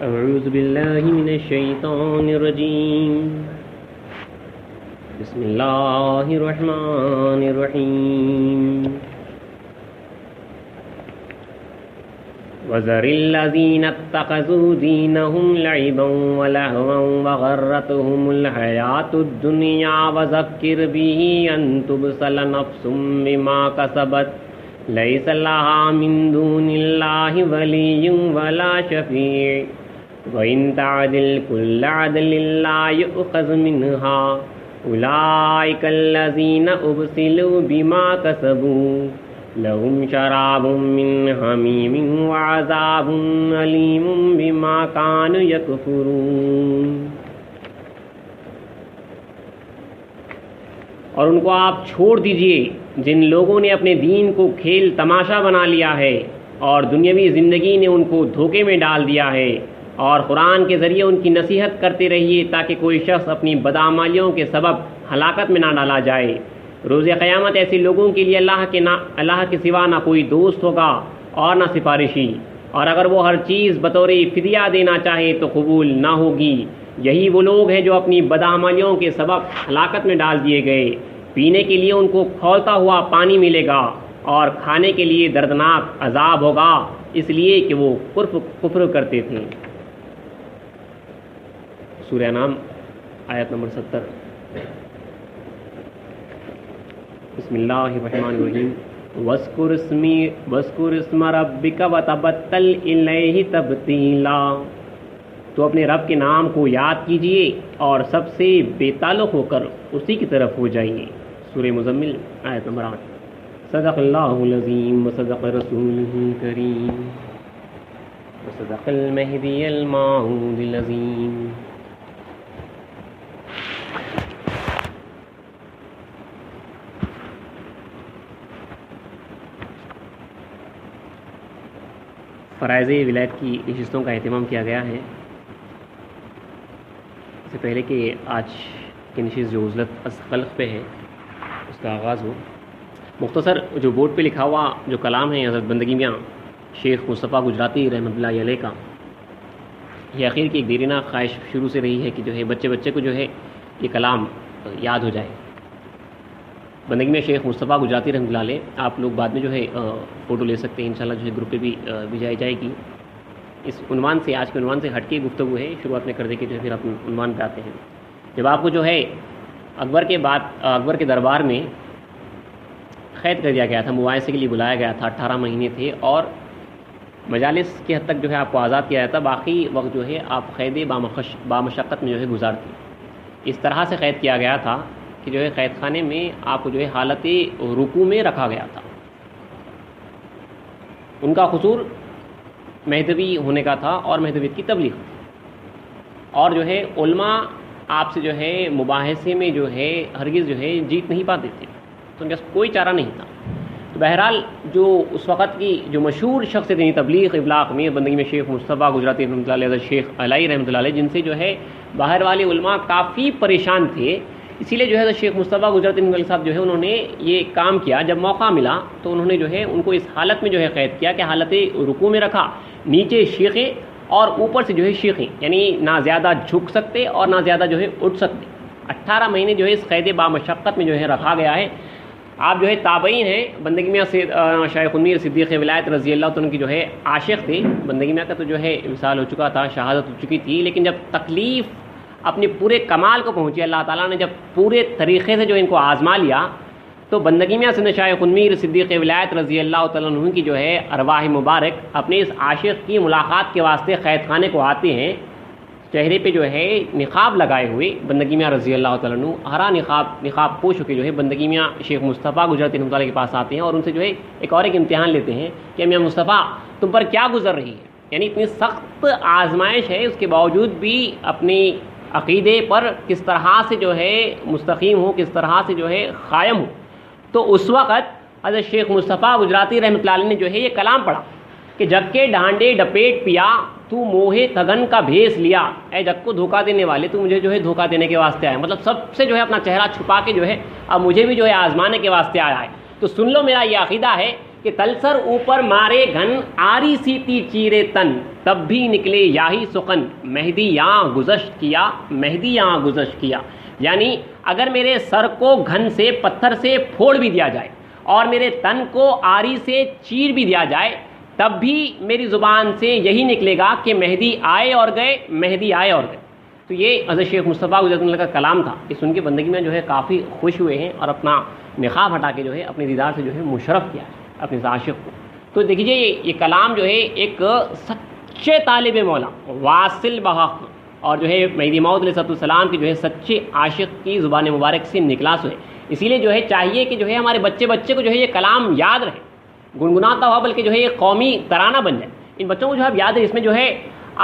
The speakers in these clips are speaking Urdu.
اعوذ باللہ من الشیطان الرجیم بسم اللہ الرحمن الرحیم وذر الذین اتخذوا دینہم لعبا ولہوا وغرتہم الحیاۃ الدنیا وذکر بہ ان تبصل نفس بما کسبت لیس لہا من دون اللہ ولی ولا شفیع وَإِن تَعْدِلْ كُلَّ عَدْلٍ لَّا يُؤْخَذْ مِنْهَا أُولَٰئِكَ الَّذِينَ أُبْسِلُوا بِمَا كَسَبُوا لَهُمْ شَرَابٌ مِّنْ حَمِيمٍ وَعَذَابٌ أَلِيمٌ بِمَا كَانُوا يَكْفُرُونَ۔ اور ان کو آپ چھوڑ دیجئے جن لوگوں نے اپنے دین کو کھیل تماشا بنا لیا ہے اور دنیاوی زندگی نے ان کو دھوکے میں ڈال دیا ہے، اور قرآن کے ذریعے ان کی نصیحت کرتے رہیے تاکہ کوئی شخص اپنی بدعمالیوں کے سبب ہلاکت میں نہ ڈالا جائے۔ روز قیامت ایسے لوگوں کے لیے اللہ کے سوا نہ کوئی دوست ہوگا اور نہ سفارشی، اور اگر وہ ہر چیز بطور فدیہ دینا چاہے تو قبول نہ ہوگی۔ یہی وہ لوگ ہیں جو اپنی بدعمالیوں کے سبب ہلاکت میں ڈال دیے گئے۔ پینے کے لیے ان کو کھولتا ہوا پانی ملے گا اور کھانے کے لیے دردناک عذاب ہوگا، اس لیے کہ وہ کفر کرتے تھے۔ سورہ انعام آیت نمبر 70۔ بسم اللہ الرحمن الرحیم وَاذْكُرِ اسْمَ رَبِّكَ وَتَبَتَّلْ إِلَيْهِ تَبْتِيلًا۔ تو اپنے رب کے نام کو یاد کیجئے اور سب سے بے تعلق ہو کر اسی کی طرف ہو جائیے۔ سورہ مزمل آیت نمبر 8۔ صدق اللہ العظیم وصدق رسولہ الکریم وصدق المہدی الموعود العظیم۔ فرائض ولایت کی نشستوں کا اہتمام کیا گیا ہے۔ اس سے پہلے کہ آج کی نشست جو عزلت از خلق پہ ہے اس کا آغاز ہو، مختصر جو بورڈ پہ لکھا ہوا جو کلام ہے حضرت بندگی میاں شیخ مصطفیٰ گجراتی رحمۃ اللہ علیہ کا، یہ آخر کی ایک دیرینہ خواہش شروع سے رہی ہے کہ جو ہے بچے کو جو ہے یہ کلام یاد ہو جائے۔ بندگی میں شیخ مصطفیٰ گجراتی رحمۃ اللہ علیہ، آپ لوگ بعد میں جو ہے فوٹو لے سکتے ہیں، انشاءاللہ جو ہے گروپ پہ بھی بھیجائی جائے گی۔ اس عنوان سے، آج کے عنوان سے ہٹ کے گفتگو ہے، شروعات میں کر دے کے جو ہے پھر اپنے عنوان پہ آتے ہیں۔ جب آپ کو جو ہے اکبر کے دربار میں قید کر دیا گیا تھا، مباحثے کے لیے بلایا گیا تھا، 18 مہینے تھے اور مجالس کی حد تک جو ہے آپ کو آزاد کیا جاتا، باقی وقت جو ہے آپ قید بامشقت میں جو ہے گزارتے۔ اس طرح سے قید کیا گیا تھا کہ جو ہے قید خانے میں آپ کو جو ہے حالت رکوع میں رکھا گیا تھا۔ ان کا قصور مہدوی ہونے کا تھا اور مہدویت کی تبلیغ تھی، اور جو ہے علماء آپ سے جو ہے مباحثے میں جو ہے ہرگز جو ہے جیت نہیں پاتے تھے، تو ان کے کوئی چارہ نہیں تھا۔ تو بہرحال جو اس وقت کی جو مشہور شخص دینی تبلیغ ابلاغ میں بندگی میں شیخ مصطفیٰ گجراتی رحمۃ اللہ علیہ، شیخ علائی رحمۃ اللہ علیہ، جن سے جو ہے باہر والے علماء کافی پریشان تھے، اسی لیے جو ہے شیخ مصطفیٰ گجراتی رحمۃ اللہ صاحب جو ہے انہوں نے یہ کام کیا۔ جب موقع ملا تو انہوں نے جو ہے ان کو اس حالت میں جو ہے قید کیا کہ حالت رکوع میں رکھا، نیچے شیخیں اور اوپر سے جو ہے شیخیں، یعنی نہ زیادہ جھک سکتے اور نہ زیادہ جو ہے اٹھ سکتے۔ 18 مہینے جو ہے اس قید بامشقت میں جو ہے رکھا گیا ہے۔ آپ جو ہے تابعین ہیں، بندگی میاں سے شیخ المیر صدیق ولایت رضی اللہ عنہ کی جو ہے عاشق تھے۔ بندگی میاں کا تو جو ہے وصال ہو چکا تھا، شہادت ہو چکی تھی، لیکن جب تکلیف اپنے پورے کمال کو پہنچی، اللہ تعالیٰ نے جب پورے طریقے سے جو ان کو آزما لیا، تو بندگی میاں سے شیخ المیر صدیق ولایت رضی اللہ تعالیٰ عنہ کی جو ہے ارواح مبارک اپنے اس عاشق کی ملاقات کے واسطے قید خانے کو آتے ہیں، چہرے پہ جو ہے نقاب لگائے ہوئے بندگی میاں رضی اللہ تعالیٰ عنہ ہرا نقاب پوش ہو کے جو ہے بندگی میاں شیخ مصطفیٰ گجراتی رحمۃ اللہ علیہ کے پاس آتے ہیں اور ان سے جو ہے ایک امتحان لیتے ہیں کہ میاں مصطفیٰ تم پر کیا گزر رہی ہے، یعنی اتنی سخت آزمائش ہے، اس کے باوجود بھی اپنی عقیدے پر کس طرح سے جو ہے مستقیم ہو، کس طرح سے جو ہے قائم ہو۔ تو اس وقت حضرت شیخ مصطفیٰ گجراتی رحمۃ اللہ علیہ نے جو ہے یہ کلام پڑھا کہ جگ کے ڈھانڈے ڈپیٹ پیا، تو موہے تگن کا بھیس لیا، اے جگ کو دھوکہ دینے والے تو مجھے جو ہے دھوکہ دینے کے واسطے آیا، مطلب سب سے جو ہے اپنا چہرہ چھپا کے جو ہے اب مجھے بھی جو ہے آزمانے کے واسطے آیا ہے۔ تو سن لو میرا یہ عقیدہ ہے کہ تلسر اوپر مارے گھن آری سی تی چیرے تن تب بھی نکلے یاہی سخن مہدی یہاں گزشت کیا مہدی یہاں گزشت کیا. یعنی اگر میرے سر کو گھن سے پتھر سے پھوڑ بھی دیا جائے اور میرے تن کو آری سے چیر بھی دیا جائے تب بھی میری زبان سے یہی نکلے گا کہ مہدی آئے اور گئے مہدی آئے اور گئے. تو یہ حضرت شیخ مصطفیٰ گجرات اللہ کا کلام تھا. یہ سن کے بندگی میں جو ہے کافی خوش ہوئے ہیں اور اپنا نقاب ہٹا کے جو ہے اپنے دیدار سے جو ہے مشرف کیا ہے اپنے عاشق کو. تو دیکھیے یہ کلام جو ہے ایک سچے طالب مولا واصل بحق اور جو ہے مہدی موعود علیہ السلام کی جو ہے سچے عاشق کی زبان مبارک سے نکلا سو ہے. اسی لیے جو ہے چاہیے کہ جو ہے ہمارے بچے کو جو ہے یہ کلام یاد رہے, گنگناتا ہوا بلکہ جو ہے یہ قومی ترانہ بن جائے. ان بچوں کو جو ہے اب یاد ہے, اس میں جو ہے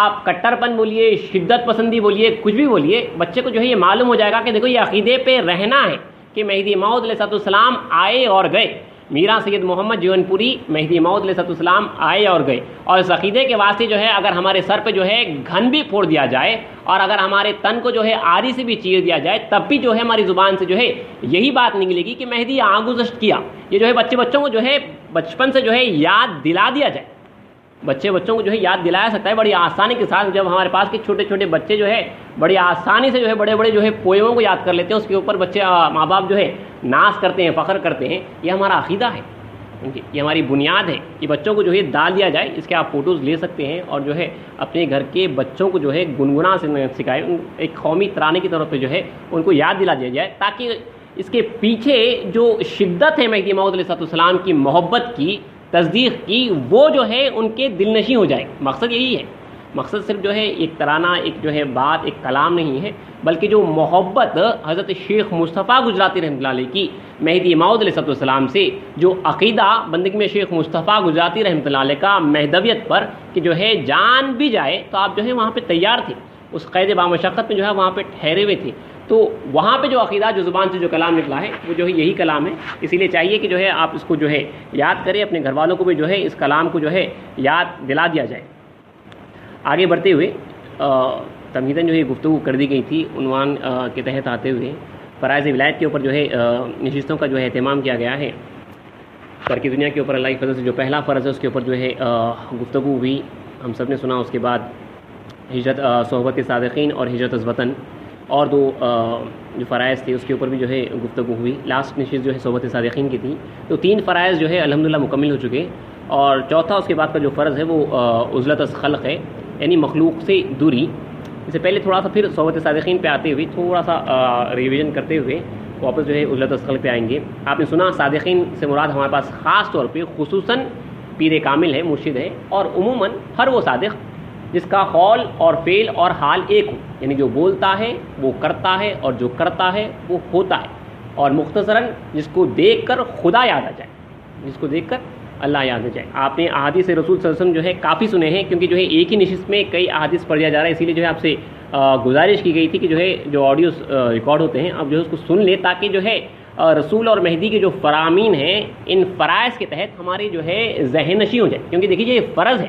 آپ کٹر پن بولیے, شدت پسندی بولیے, کچھ بھی بولیے, بچے کو جو ہے یہ معلوم ہو جائے گا کہ دیکھو یہ عقیدے پہ رہنا ہے کہ مہدی موعود علیہ السلام آئے اور گئے. میرا سید محمد جیون پوری مہدی موعود علیہ السلام آئے اور گئے. اور اس عقیدے کے واسطے جو ہے اگر ہمارے سر پہ جو ہے گھن بھی پھوڑ دیا جائے اور اگر ہمارے تن کو جو ہے آری سے بھی چیر دیا جائے تب بھی جو ہے ہماری زبان سے جو ہے یہی بات نکلے گی کہ مہدی آ گزشت کیا. یہ جو ہے بچوں کو جو ہے بچپن سے جو ہے یاد دلا دیا جائے. بچوں کو جو ہے یاد دلایا سکتا ہے بڑی آسانی کے ساتھ. جب ہمارے پاس کے چھوٹے چھوٹے بچے جو ہے بڑی آسانی سے جو ہے بڑے جو ہے پویموں کو یاد کر لیتے ہیں, اس کے اوپر بچے ماں باپ جو ہے ناز کرتے ہیں, فخر کرتے ہیں. یہ ہمارا عقیدہ ہے, یہ ہماری بنیاد ہے. یہ بچوں کو جو ہے ڈال دیا جائے. اس کے آپ فوٹوز لے سکتے ہیں اور جو ہے اپنے گھر کے بچوں کو جو ہے گنگنا سے سکھائے, ایک قومی ترانے کی طور پہ جو ہے ان کو یاد دلا دیا جائے تاکہ اس کے پیچھے جو شدت ہے مہدی موعود علیہ السلام کی محبت کی, تصدیق کی, وہ جو ہے ان کے دل نشیں ہو جائے. مقصد یہی ہے. مقصد صرف جو ہے ایک ترانہ, ایک جو ہے بات, ایک کلام نہیں ہے, بلکہ جو محبت حضرت شیخ مصطفیٰ گجراتی رحمۃ اللہ علیہ کی مہدی موعود علیہ السلام سے, جو عقیدہ بندگی میں شیخ مصطفیٰ گجراتی رحمۃ اللہ علیہ کا مہدویت پر کہ جو ہے جان بھی جائے تو آپ جو ہے وہاں پہ تیار تھے, اس قید بامشقت میں جو ہے وہاں پہ ٹھہرے ہوئے تھے. تو وہاں پہ جو عقیدہ, جو زبان سے جو کلام نکلا ہے وہ جو ہے یہی کلام ہے. اسی لیے چاہیے کہ جو ہے آپ اس کو جو ہے یاد کریں, اپنے گھر والوں کو بھی جو ہے اس کلام کو جو ہے یاد دلا دیا جائے. آگے بڑھتے ہوئے تمہیداً جو ہے گفتگو کر دی گئی تھی عنوان کے تحت آتے ہوئے فرائض ولایت کے اوپر جو ہے نشستوں کا جو ہے اہتمام کیا گیا ہے. ترک دنیا کے اوپر اللہ کی فضل سے جو پہلا فرض ہے اس کے اوپر جو ہے گفتگو ہوئی, ہم سب نے سنا. اس کے بعد ہجرت, صحبت صادقین اور ہجرت از وطن, اور دو جو فرائض تھے اس کے اوپر بھی جو ہے گفتگو ہوئی. لاسٹ نشست جو ہے صحبت صادقین کی تھی. تو 3 فرائض جو ہے الحمدللہ مکمل ہو چکے, اور چوتھا اس کے بعد کا جو فرض ہے وہ عزلت از خلق ہے, یعنی مخلوق سے دوری. اس سے پہلے تھوڑا سا پھر صحبت صادقین پہ آتے ہوئے تھوڑا سا ریویژن کرتے ہوئے واپس جو ہے عزلت از خلق پہ آئیں گے. آپ نے سنا صادقین سے مراد ہمارے پاس خاص طور پہ خصوصاً پیر کامل ہے, مرشد ہے, اور عموماً ہر وہ صادق جس کا قول اور فعل اور حال ایک ہو, یعنی جو بولتا ہے وہ کرتا ہے اور جو کرتا ہے وہ ہوتا ہے, اور مختصراً جس کو دیکھ کر خدا یاد آ جائے, جس کو دیکھ کر اللہ یاد آ جائے. آپ نے احادیث رسول صلی اللہ علیہ وسلم جو ہے کافی سنے ہیں, کیونکہ جو ہے ایک ہی نشست میں کئی احادیث پڑھ دیا جا رہا ہے. اسی لیے جو ہے آپ سے گزارش کی گئی تھی کہ جو ہے جو آڈیوز ریکارڈ ہوتے ہیں اب جو ہے اس کو سن لیں, تاکہ جو ہے رسول اور مہدی کے جو فرامین ہیں ان فرائض کے تحت ہماری جو ہے ذہن نشیں ہو جائے. کیونکہ دیکھیے یہ فرض ہے,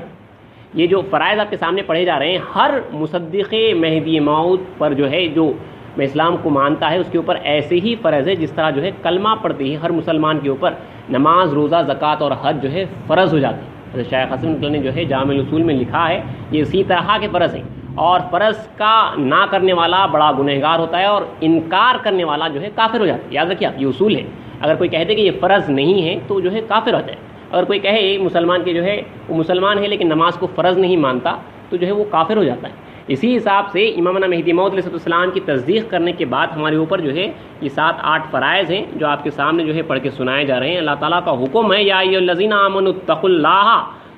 یہ جو فرائض آپ کے سامنے پڑھے جا رہے ہیں, ہر مصدق مہدی موعود پر جو ہے جو میں اسلام کو مانتا ہے اس کے اوپر ایسے ہی فرض ہے جس طرح جو ہے کلمہ پڑھتے ہی ہر مسلمان کے اوپر نماز, روزہ, زکوٰۃ اور حج جو ہے فرض ہو جاتے ہیں. شیخ حسن نے جو ہے جامع الاصول میں لکھا ہے یہ اسی طرح کے فرض ہیں, اور فرض کا نہ کرنے والا بڑا گنہگار ہوتا ہے اور انکار کرنے والا جو ہے کافر ہو جاتا ہے. یاد رکھیے آپ, یہ اصول ہے. اگر کوئی کہتے کہ یہ فرض نہیں ہے تو جو ہے کافر ہوتا ہے. اگر کوئی کہے مسلمان کے جو ہے وہ مسلمان ہے لیکن نماز کو فرض نہیں مانتا تو جو ہے وہ کافر ہو جاتا ہے. اسی حساب سے امامنا مہدی موعود علیہ السلام کی تصدیق کرنے کے بعد ہمارے اوپر جو ہے یہ 7-8 فرائض ہیں جو آپ کے سامنے جو ہے پڑھ کے سنائے جا رہے ہیں. اللہ تعالیٰ کا حکم ہے, یا ایھا الذین آمنوا اتقوا اللہ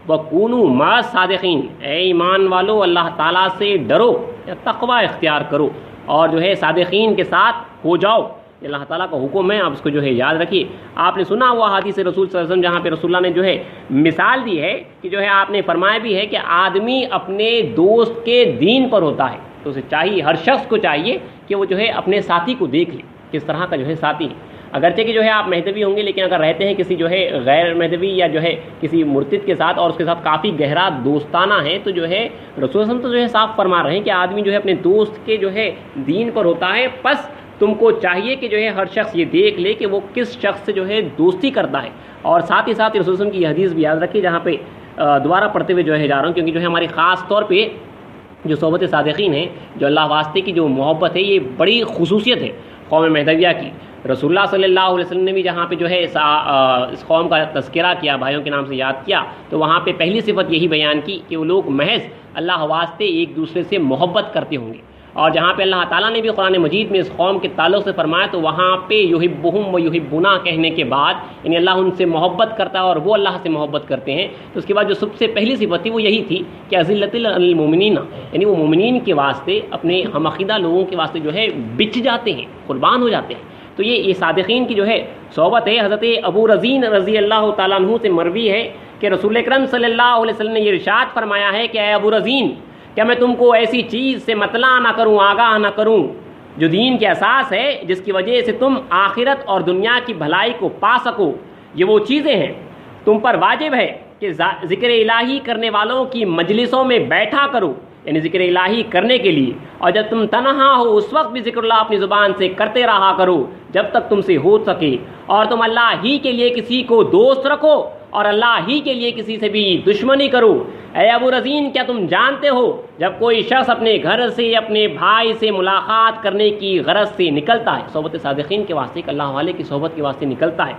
وکونوا مع الصادقین, اے ایمان والو اللہ تعالیٰ سے ڈرو یا تقوی اختیار کرو اور جو ہے صادقین کے ساتھ ہو جاؤ. یہ اللہ تعالیٰ کا حکم ہے, آپ اس کو جو ہے یاد رکھیے. آپ نے سنا ہوا حدیث رسول صلی اللہ علیہ وسلم جہاں پہ رسول اللہ نے جو ہے مثال دی ہے کہ جو ہے آپ نے فرمایا بھی ہے کہ آدمی اپنے دوست کے دین پر ہوتا ہے, تو اسے چاہیے, ہر شخص کو چاہیے کہ وہ جو ہے اپنے ساتھی کو دیکھ لے کس طرح کا جو ہے ساتھی ہے. اگرچہ کہ جو ہے آپ مہدوی ہوں گے, لیکن اگر رہتے ہیں کسی جو ہے غیر مہدوی یا جو ہے کسی مرتد کے ساتھ اور اس کے ساتھ کافی گہرا دوستانہ ہے, تو جو ہے رسول صلی اللہ علیہ وسلم تو جو ہے صاف فرما رہے ہیں کہ آدمی جو ہے اپنے دوست کے جو ہے دین پر ہوتا ہے. پس تم کو چاہیے کہ جو ہے ہر شخص یہ دیکھ لے کہ وہ کس شخص سے جو ہے دوستی کرتا ہے. اور ساتھ ہی ساتھ رسول کی یہ حدیث بھی یاد رکھیے, جہاں پہ دوبارہ پڑھتے ہوئے جو ہے جا رہا ہوں, کیونکہ جو ہے ہماری خاص طور پہ جو صحبت صادقین ہیں, جو اللہ واسطے کی جو محبت ہے, یہ بڑی خصوصیت ہے قوم مہدویہ کی. رسول اللہ صلی اللہ علیہ وسلم نے بھی جہاں پہ جو ہے اس قوم کا تذکرہ کیا, بھائیوں کے نام سے یاد کیا, تو وہاں پہ پہلی صفت یہی بیان کی کہ وہ لوگ محض اللہ واسطے ایک دوسرے سے محبت کرتے ہوں گے. اور جہاں پہ اللہ تعالیٰ نے بھی قرآن مجید میں اس قوم کے تعلق سے فرمایا, تو وہاں پہ یحبہم و یحبونا کہنے کے بعد یعنی اللہ ان سے محبت کرتا ہے اور وہ اللہ سے محبت کرتے ہیں. تو اس کے بعد جو سب سے پہلی صفت تھی وہ یہی تھی کہ اذلۃ للمؤمنین, یعنی وہ مومنین کے واسطے, اپنے ہم عقیدہ لوگوں کے واسطے جو ہے بچ جاتے ہیں, قربان ہو جاتے ہیں. تو یہ صادقین کی جو ہے صحبت ہے. حضرت ابو رزین رضی اللہ تعالیٰ عنہ سے مروی ہے کہ رسول اکرم صلی اللہ علیہ وسلم نے یہ ارشاد فرمایا ہے کہ اے ابو رزین, کیا میں تم کو ایسی چیز سے مطلع نہ کروں, آگاہ نہ کروں, جو دین کے اساس ہے, جس کی وجہ سے تم آخرت اور دنیا کی بھلائی کو پا سکو. یہ وہ چیزیں ہیں تم پر واجب ہے کہ ذکر الہی کرنے والوں کی مجلسوں میں بیٹھا کرو, یعنی ذکر الہی کرنے کے لیے, اور جب تم تنہا ہو اس وقت بھی ذکر اللہ اپنی زبان سے کرتے رہا کرو جب تک تم سے ہو سکے, اور تم اللہ ہی کے لیے کسی کو دوست رکھو اور اللہ ہی کے لیے کسی سے بھی دشمنی کرو. اے ابو رزین, کیا تم جانتے ہو جب کوئی شخص اپنے گھر سے اپنے بھائی سے ملاقات کرنے کی غرض سے نکلتا ہے, صحبت صادقین کے واسطے, اللہ والے کی صحبت کے واسطے نکلتا ہے,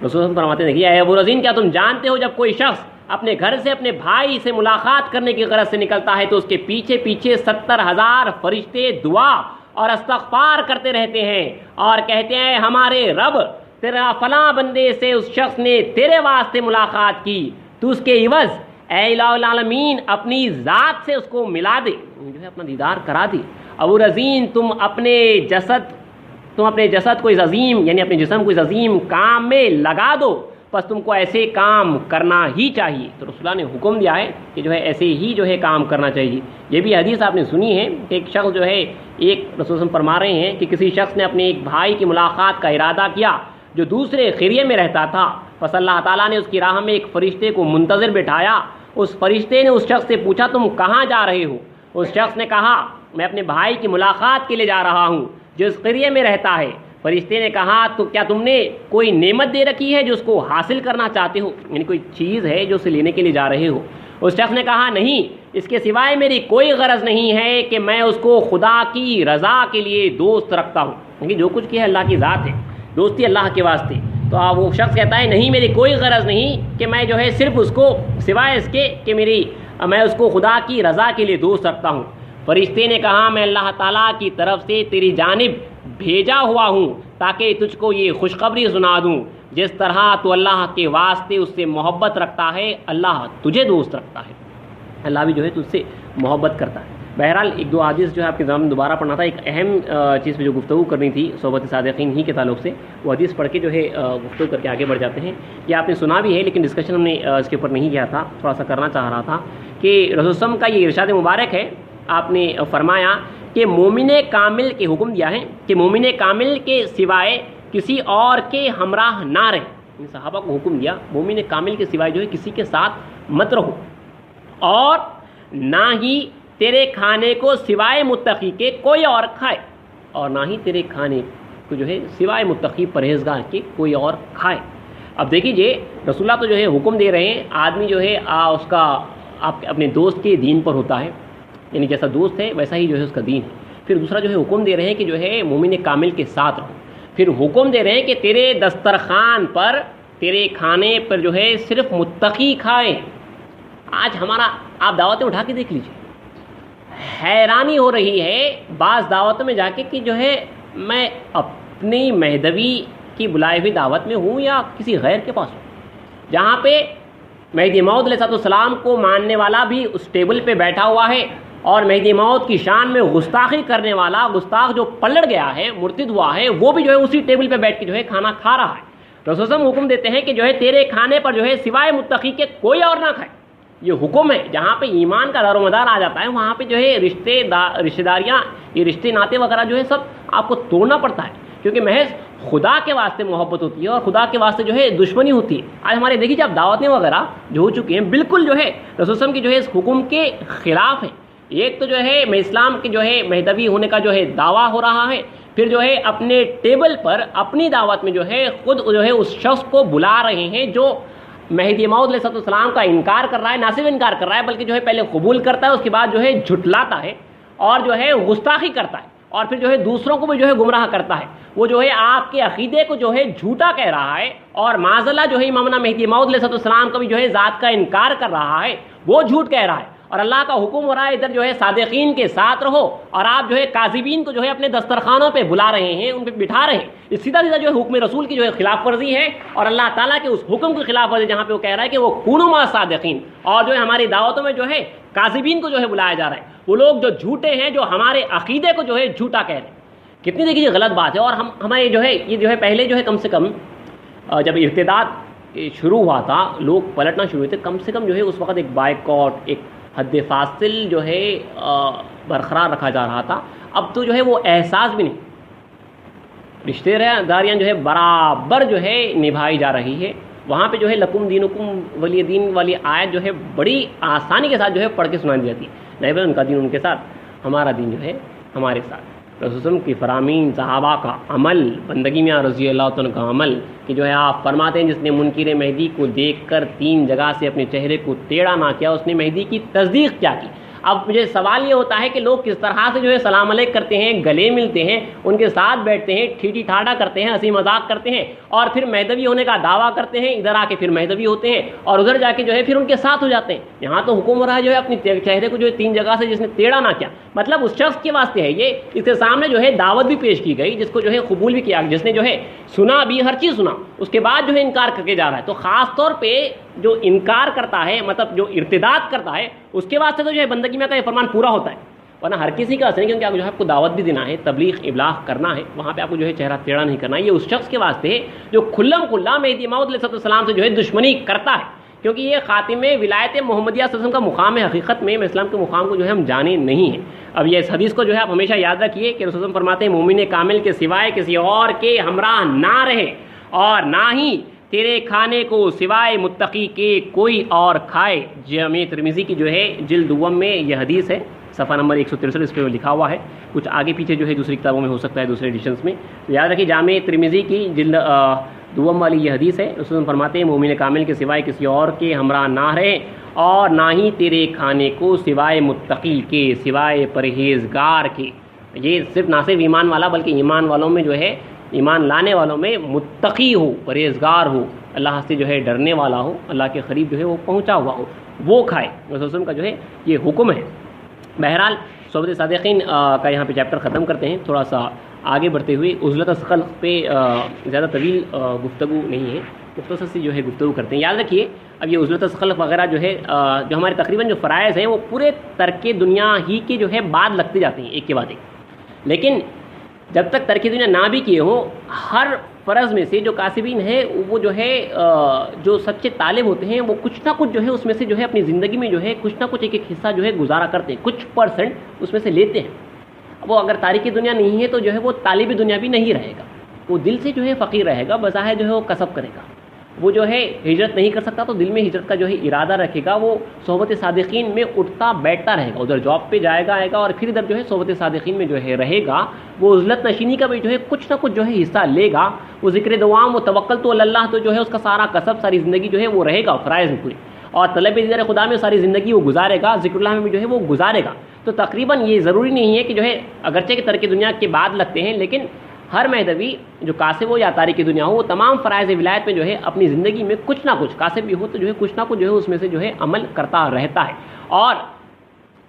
رسول فرماتے ہیں کہ اے ابو رزین, کیا تم جانتے ہو جب کوئی شخص اپنے گھر سے اپنے بھائی سے ملاقات کرنے کی غرض سے نکلتا ہے تو اس کے پیچھے پیچھے 70,000 فرشتے دعا اور استغفار کرتے رہتے ہیں اور کہتے ہیں ہمارے رب, تیرا فلاں بندے سے اس شخص نے تیرے واسطے ملاقات کی, تو اس کے عوض اے الہ العالمین اپنی ذات سے اس کو ملا دے, جو ہے اپنا دیدار کرا دے. ابو رزین, تم اپنے جسد کو اس عظیم, یعنی اپنے جسم کو اس عظیم کام میں لگا دو, بس تم کو ایسے کام کرنا ہی چاہیے. تو رسول اللہ نے حکم دیا ہے کہ جو ہے ایسے ہی جو ہے کام کرنا چاہیے. یہ بھی حدیث آپ نے سنی ہے کہ ایک شخص جو ہے, ایک رسول اللہ فرما رہے ہیں کہ کسی شخص نے اپنے ایک بھائی کی ملاقات کا ارادہ کیا جو دوسرے خیریے میں رہتا تھا, بس اللہ تعالیٰ نے اس کی راہ میں ایک فرشتے کو منتظر بٹھایا. اس فرشتے نے اس شخص سے پوچھا تم کہاں جا رہے ہو؟ اس شخص نے کہا میں اپنے بھائی کی ملاقات کے لیے جا رہا ہوں جو اس قریے میں رہتا ہے. فرشتے نے کہا تو کیا تم نے کوئی نعمت دے رکھی ہے جو اس کو حاصل کرنا چاہتے ہو, یعنی کوئی چیز ہے جو اسے لینے کے لیے جا رہے ہو؟ اس شخص نے کہا نہیں, اس کے سوائے میری کوئی غرض نہیں ہے کہ میں اس کو خدا کی رضا کے لیے دوست رکھتا ہوں, کیونکہ جو کچھ کیا ہے اللہ کی ذات ہے, دوستی اللہ کے واسطے. تو وہ شخص کہتا ہے نہیں, میری کوئی غرض نہیں کہ میں جو ہے صرف اس کو سوائے اس کے کہ میں اس کو خدا کی رضا کے لیے دوست رکھتا ہوں. فرشتے نے کہا میں اللہ تعالیٰ کی طرف سے تیری جانب بھیجا ہوا ہوں تاکہ تجھ کو یہ خوشخبری سنا دوں, جس طرح تو اللہ کے واسطے اس سے محبت رکھتا ہے اللہ تجھے دوست رکھتا ہے, اللہ بھی جو ہے تجھ سے محبت کرتا ہے. بہرحال ایک دو حدیث جو ہے آپ کے سامنے دوبارہ پڑھنا تھا. ایک اہم چیز پہ جو گفتگو کرنی تھی صحبت صادقین ہی کے تعلق سے, وہ حدیث پڑھ کے جو ہے گفتگو کر کے آگے بڑھ جاتے ہیں. یہ آپ نے سنا بھی ہے لیکن ڈسکشن ہم نے اس کے اوپر نہیں کیا تھا, تھوڑا سا کرنا چاہ رہا تھا کہ رسول وسلم کا یہ ارشاد مبارک ہے. آپ نے فرمایا کہ مومن کامل کے حکم دیا ہے کہ مومن کامل کے سوائے کسی اور کے ہمراہ نہ رہے. صحابہ کو حکم دیا مومن کامل کے سوائے جو ہے کسی کے ساتھ مت رہو, اور نہ ہی تیرے کھانے کو سوائے متقی کے کوئی اور کھائے, اور نہ ہی تیرے کھانے کو جو ہے سوائے متقی پرہیزگار کے کوئی اور کھائے. اب دیکھیے رسول اللہ تو جو ہے حکم دے رہے ہیں, آدمی جو ہے اس کا آپ اپنے دوست کے دین پر ہوتا ہے, یعنی جیسا دوست ہے ویسا ہی جو ہے اس کا دین ہے. پھر دوسرا جو ہے حکم دے رہے ہیں کہ جو ہے مومن کامل کے ساتھ رہو. پھر حکم دے رہے ہیں کہ تیرے دسترخوان پر, تیرے کھانے پر جو ہے صرف متقی کھائے. آج ہمارا آپ دعوتیں اٹھا کے دیکھ لیجیے, حیرانی ہو رہی ہے بعض دعوتوں میں جا کے کہ جو ہے میں اپنی مہدوی کی بلائے ہوئی دعوت میں ہوں یا کسی غیر کے پاس ہوں, جہاں پہ مہدی موعود علیہ السلام کو ماننے والا بھی اس ٹیبل پہ بیٹھا ہوا ہے, اور مہدی موعود کی شان میں گستاخی کرنے والا, گستاخ جو پلٹ گیا ہے, مرتد ہوا ہے, وہ بھی جو ہے اسی ٹیبل پہ بیٹھ کے جو ہے کھانا کھا رہا ہے. رسول اللہ حکم دیتے ہیں کہ جو ہے تیرے کھانے پر جو ہے سوائے متقی کے کوئی اور نہ کھائے. یہ حکم ہے. جہاں پہ ایمان کا دار و مدار آ جاتا ہے وہاں پہ جو ہے رشتہ داریاں, یہ رشتے ناطے وغیرہ جو ہے سب آپ کو توڑنا پڑتا ہے, کیونکہ محض خدا کے واسطے محبت ہوتی ہے اور خدا کے واسطے جو ہے دشمنی ہوتی ہے. آج ہمارے دیکھیے جب دعوتیں وغیرہ جو ہو چکی ہیں بالکل جو ہے رسول وسلم کی جو ہے اس حکم کے خلاف ہیں. ایک تو جو ہے میں اسلام کے جو ہے مہدوی ہونے کا جو ہے دعویٰ ہو رہا ہے, پھر جو ہے اپنے ٹیبل پر اپنی دعوت میں جو ہے خود جو ہے اس شخص کو بلا رہے ہیں جو مہدی موعود علیہ السلام کا انکار کر رہا ہے، نہ صرف انکار کر رہا ہے بلکہ جو ہے پہلے قبول کرتا ہے، اس کے بعد جو ہے جھٹلاتا ہے اور جو ہے گستاخی کرتا ہے، اور پھر جو ہے دوسروں کو بھی جو ہے گمراہ کرتا ہے۔ وہ جو ہے آپ کے عقیدے کو جو ہے جھوٹا کہہ رہا ہے، اور معاذ اللہ جو ہے امامنا مہدی موعود علیہ السلام کا بھی جو ہے ذات کا انکار کر رہا ہے، وہ جھوٹ کہہ رہا ہے، اور اللہ کا حکم ہو رہا ہے ادھر جو ہے صادقین کے ساتھ رہو، اور آپ جو ہے کاذبین کو جو ہے اپنے دسترخوانوں پہ بلا رہے ہیں، ان پہ بٹھا رہے ہیں۔ یہ سیدھا سیدھا جو ہے حکم رسول کی جو ہے خلاف ورزی ہے، اور اللہ تعالیٰ کے اس حکم کی خلاف ورزی جہاں پہ وہ کہہ رہا ہے کہ وہ کونوا مع الصادقین، اور جو ہے ہماری دعوتوں میں جو ہے کاذبین کو جو ہے بلایا جا رہا ہے، وہ لوگ جو جھوٹے ہیں، جو ہمارے عقیدے کو جو ہے جھوٹا کہہ رہے ہیں۔ کتنی دیکھیے غلط بات ہے، اور ہمارے جو ہے یہ جو ہے پہلے جو ہے کم سے کم جب ارتداد شروع ہوا تھا، لوگ پلٹنا شروع ہوئے تھے، کم سے کم جو ہے اس وقت ایک بائیکاٹ، ایک حد فاصل جو ہے برقرار رکھا جا رہا تھا۔ اب تو جو ہے وہ احساس بھی نہیں، رشتے داریاں جو ہے برابر جو ہے نبھائی جا رہی ہے۔ وہاں پہ جو ہے لکم دینکم ولی دین والی آیت جو ہے بڑی آسانی کے ساتھ جو ہے پڑھ کے سنائی دی جاتی ہے، نہیں بھائی ان کا دین ان کے ساتھ، ہمارا دین جو ہے ہمارے ساتھ۔ رسول کی فرامین، صحابہ کا عمل، بندگی میں رضی اللہ تعالیٰ کا عمل، کہ جو ہے آپ فرماتے ہیں جس نے منکر مہدی کو دیکھ کر 3 جگہ سے اپنے چہرے کو ٹیڑھا نہ کیا، اس نے مہدی کی تصدیق کیا کی۔ اب مجھے سوال یہ ہوتا ہے کہ لوگ کس طرح سے جو ہے سلام علیک کرتے ہیں، گلے ملتے ہیں، ان کے ساتھ بیٹھتے ہیں، ٹھیٹھی ٹھاٹا کرتے ہیں، ہنسی مذاق کرتے ہیں، اور پھر مہدوی ہونے کا دعویٰ کرتے ہیں، ادھر آ کے پھر مہدوی ہوتے ہیں، اور ادھر جا کے جو ہے پھر ان کے ساتھ ہو جاتے ہیں۔ یہاں تو حکم ہو رہا ہے جو ہے اپنی چہرے کو جو ہے 3 جگہ سے جس نے ٹیڑھا نہ کیا، مطلب اس شخص کے واسطے ہے یہ، اس کے سامنے جو ہے دعوت بھی پیش کی گئی، جس کو جو ہے قبول بھی کیا، جس نے جو ہے سنا بھی، ہر چیز سنا، اس کے بعد جو ہے انکار کر کے جا رہا ہے۔ تو خاص طور پہ جو انکار کرتا ہے، مطلب جو ارتداد کرتا ہے، اس کے واسطے تو جو ہے بندگی میں کا یہ فرمان پورا ہوتا ہے، ورنہ ہر کسی کا اثر نہیں، کیونکہ آپ جو ہے آپ کو دعوت بھی دینا ہے، تبلیغ ابلاغ کرنا ہے، وہاں پہ آپ کو جو ہے چہرہ ٹیڑھا نہیں کرنا ہے۔ یہ اس شخص کے واسطے ہے جو کھلم کھلا مہدی موعود علیہ السلام سے جو ہے دشمنی کرتا ہے، کیونکہ یہ خاتم ولایت محمدیہ صلی اللہ علیہ وسلم کا مقام ہے۔ حقیقت میں اسلام کے مقام کو جو ہے ہم جانے نہیں ہیں۔ اب یہ اس حدیث کو جو ہے آپ ہمیشہ یاد رکھیے کہ رسول اللہ فرماتے ہیں مومن کامل کے سوائے کسی اور کے ہمراہ نہ رہے، اور نہ ہی تیرے کھانے کو سوائے متقی کے کوئی اور کھائے۔ جامع ترمذی کی جو ہے جلد دوم میں یہ حدیث ہے، صفحہ نمبر 163 اس پہ لکھا ہوا ہے، کچھ آگے پیچھے جو ہے دوسری کتابوں میں ہو سکتا ہے، دوسرے ایڈیشنز میں، تو یاد رکھیے جامع ترمذی کی جلد دوم والی یہ حدیث ہے۔ رسول اللہ فرماتے ہیں مومن کامل کے سوائے کسی اور کے ہمراہ نہ رہے، اور نہ ہی تیرے کھانے کو سوائے متقی کے، سوائے پرہیزگار کے۔ یہ صرف نہ صرف ایمان والا بلکہ ایمان والوں میں جو ہے، ایمان لانے والوں میں متقی ہو، پرہیزگار ہو، اللہ سے جو ہے ڈرنے والا ہو، اللہ کے قریب جو ہے وہ پہنچا ہوا ہو، وہ کھائے۔ رسول اللہ علیہ وسلم کا جو ہے یہ حکم ہے۔ بہرحال صحبت صادقین کا یہاں پہ چیپٹر ختم کرتے ہیں، تھوڑا سا آگے بڑھتے ہوئے عزلت الخلق پہ زیادہ طویل گفتگو نہیں ہے، مختصر سی جو ہے گفتگو کرتے ہیں۔ یاد رکھیے اب یہ عزلت الخلق وغیرہ جو ہے جو ہمارے تقریباً جو فرائض ہیں وہ پورے ترک دنیا ہی کے جو ہے بعد لگتے جاتے ہیں ایک کے بعد ایک، لیکن جب تک ترک دنیا نہ بھی کیے ہوں، ہر فرض میں سے جو کاسبین ہیں وہ جو ہے جو سچے طالب ہوتے ہیں وہ کچھ نہ کچھ جو ہے اس میں سے جو ہے اپنی زندگی میں جو ہے کچھ نہ کچھ ایک حصہ جو ہے گزارا کرتے ہیں، کچھ پرسنٹ اس میں سے لیتے ہیں۔ وہ اگر تارک دنیا نہیں ہے تو جو ہے وہ طالب دنیا بھی نہیں رہے گا، وہ دل سے جو ہے فقیر رہے گا، بظاہر جو ہے وہ کسب کرے گا، وہ جو ہے ہجرت نہیں کر سکتا تو دل میں ہجرت کا جو ہے ارادہ رکھے گا، وہ صحبت صادقین میں اٹھتا بیٹھتا رہے گا، ادھر جاب پہ جائے گا آئے گا، اور پھر ادھر جو ہے صحبت صادقین میں جو ہے رہے گا، وہ عزلت نشینی کا بھی جو ہے کچھ نہ کچھ جو ہے حصہ لے گا، وہ ذکر دوام و توکل تو اللہ تو جو ہے اس کا سارا کسب، ساری زندگی جو ہے وہ رہے گا فرائض میں پوری، اور طلب دیدار خدا میں ساری زندگی وہ گزارے گا، ذکر اللہ میں بھی جو ہے وہ گزارے گا۔ تو تقریباً یہ ضروری نہیں ہے کہ جو ہے اگرچہ کہ ترک دنیا کے بعد لگتے ہیں، لیکن ہر مہدوی جو کاسب ہو یا تارک دنیا ہو وہ تمام فرائض ولایت میں جو ہے اپنی زندگی میں کچھ نہ کچھ، کاسب بھی ہو تو جو ہے کچھ نہ کچھ جو ہے اس میں سے جو ہے عمل کرتا رہتا ہے، اور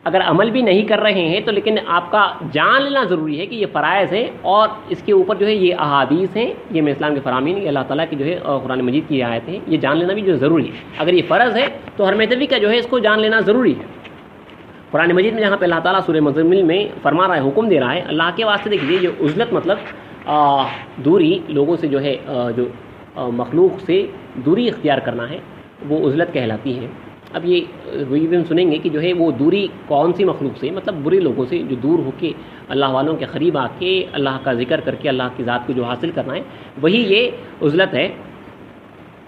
اگر عمل بھی نہیں کر رہے ہیں تو لیکن آپ کا جان لینا ضروری ہے کہ یہ فرائض ہیں، اور اس کے اوپر جو ہے یہ احادیث ہیں، یہ میں اسلام کے فرامین، یہ اللہ تعالیٰ کی جو ہے قرآن مجید کی آیتیں ہیں، یہ جان لینا بھی جو ہے ضروری ہے۔ اگر یہ فرض ہے تو ہر مہدوی کا جو ہے اس کو جان لینا ضروری ہے۔ قرآن مجید میں جہاں پہ اللہ تعالیٰ سورہ مزمل میں فرما رہا ہے، حکم دے رہا ہے، اللہ کے واسطے دیکھیے یہ عزلت مطلب دوری، لوگوں سے جو ہے جو مخلوق سے دوری اختیار کرنا ہے وہ عزلت کہلاتی ہے۔ اب یہ وہی بھی ہم سنیں گے کہ جو ہے وہ دوری کون سی مخلوق سے، مطلب برے لوگوں سے جو دور ہو کے اللہ والوں کے قریب آ کے اللہ کا ذکر کر کے اللہ کی ذات کو جو حاصل کرنا ہے، وہی یہ عزلت ہے۔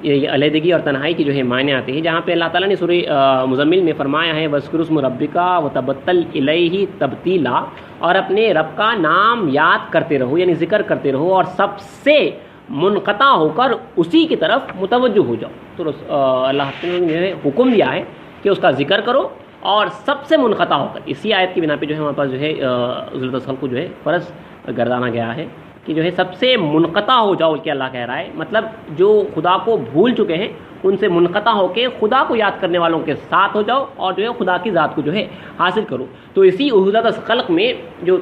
یہ علیحدگی اور تنہائی کی جو ہے معنی آتے ہیں، جہاں پہ اللہ تعالیٰ نے سورہ مزمل میں فرمایا ہے وَاذْكُرِ اسْمَ رَبِّكَ وَتَبَتَّلْ إِلَيْهِ تَبْتِيلًا، اور اپنے رب کا نام یاد کرتے رہو یعنی ذکر کرتے رہو اور سب سے منقطع ہو کر اسی کی طرف متوجہ ہو جاؤ۔ تو اللہ تعالیٰ نے جو ہے حکم دیا ہے کہ اس کا ذکر کرو اور سب سے منقطع ہو کر۔ اسی آیت کی بنا پہ جو ہے ہمارے پاس جو ہے عزلت الخلق کو جو ہے فرض گردانا گیا ہے کہ جو ہے سب سے منقطع ہو جاؤ، کہ اللہ کہہ رہا ہے، مطلب جو خدا کو بھول چکے ہیں ان سے منقطع ہو کے خدا کو یاد کرنے والوں کے ساتھ ہو جاؤ اور جو ہے خدا کی ذات کو جو ہے حاصل کرو۔ تو اسی عزلت الخلق میں جو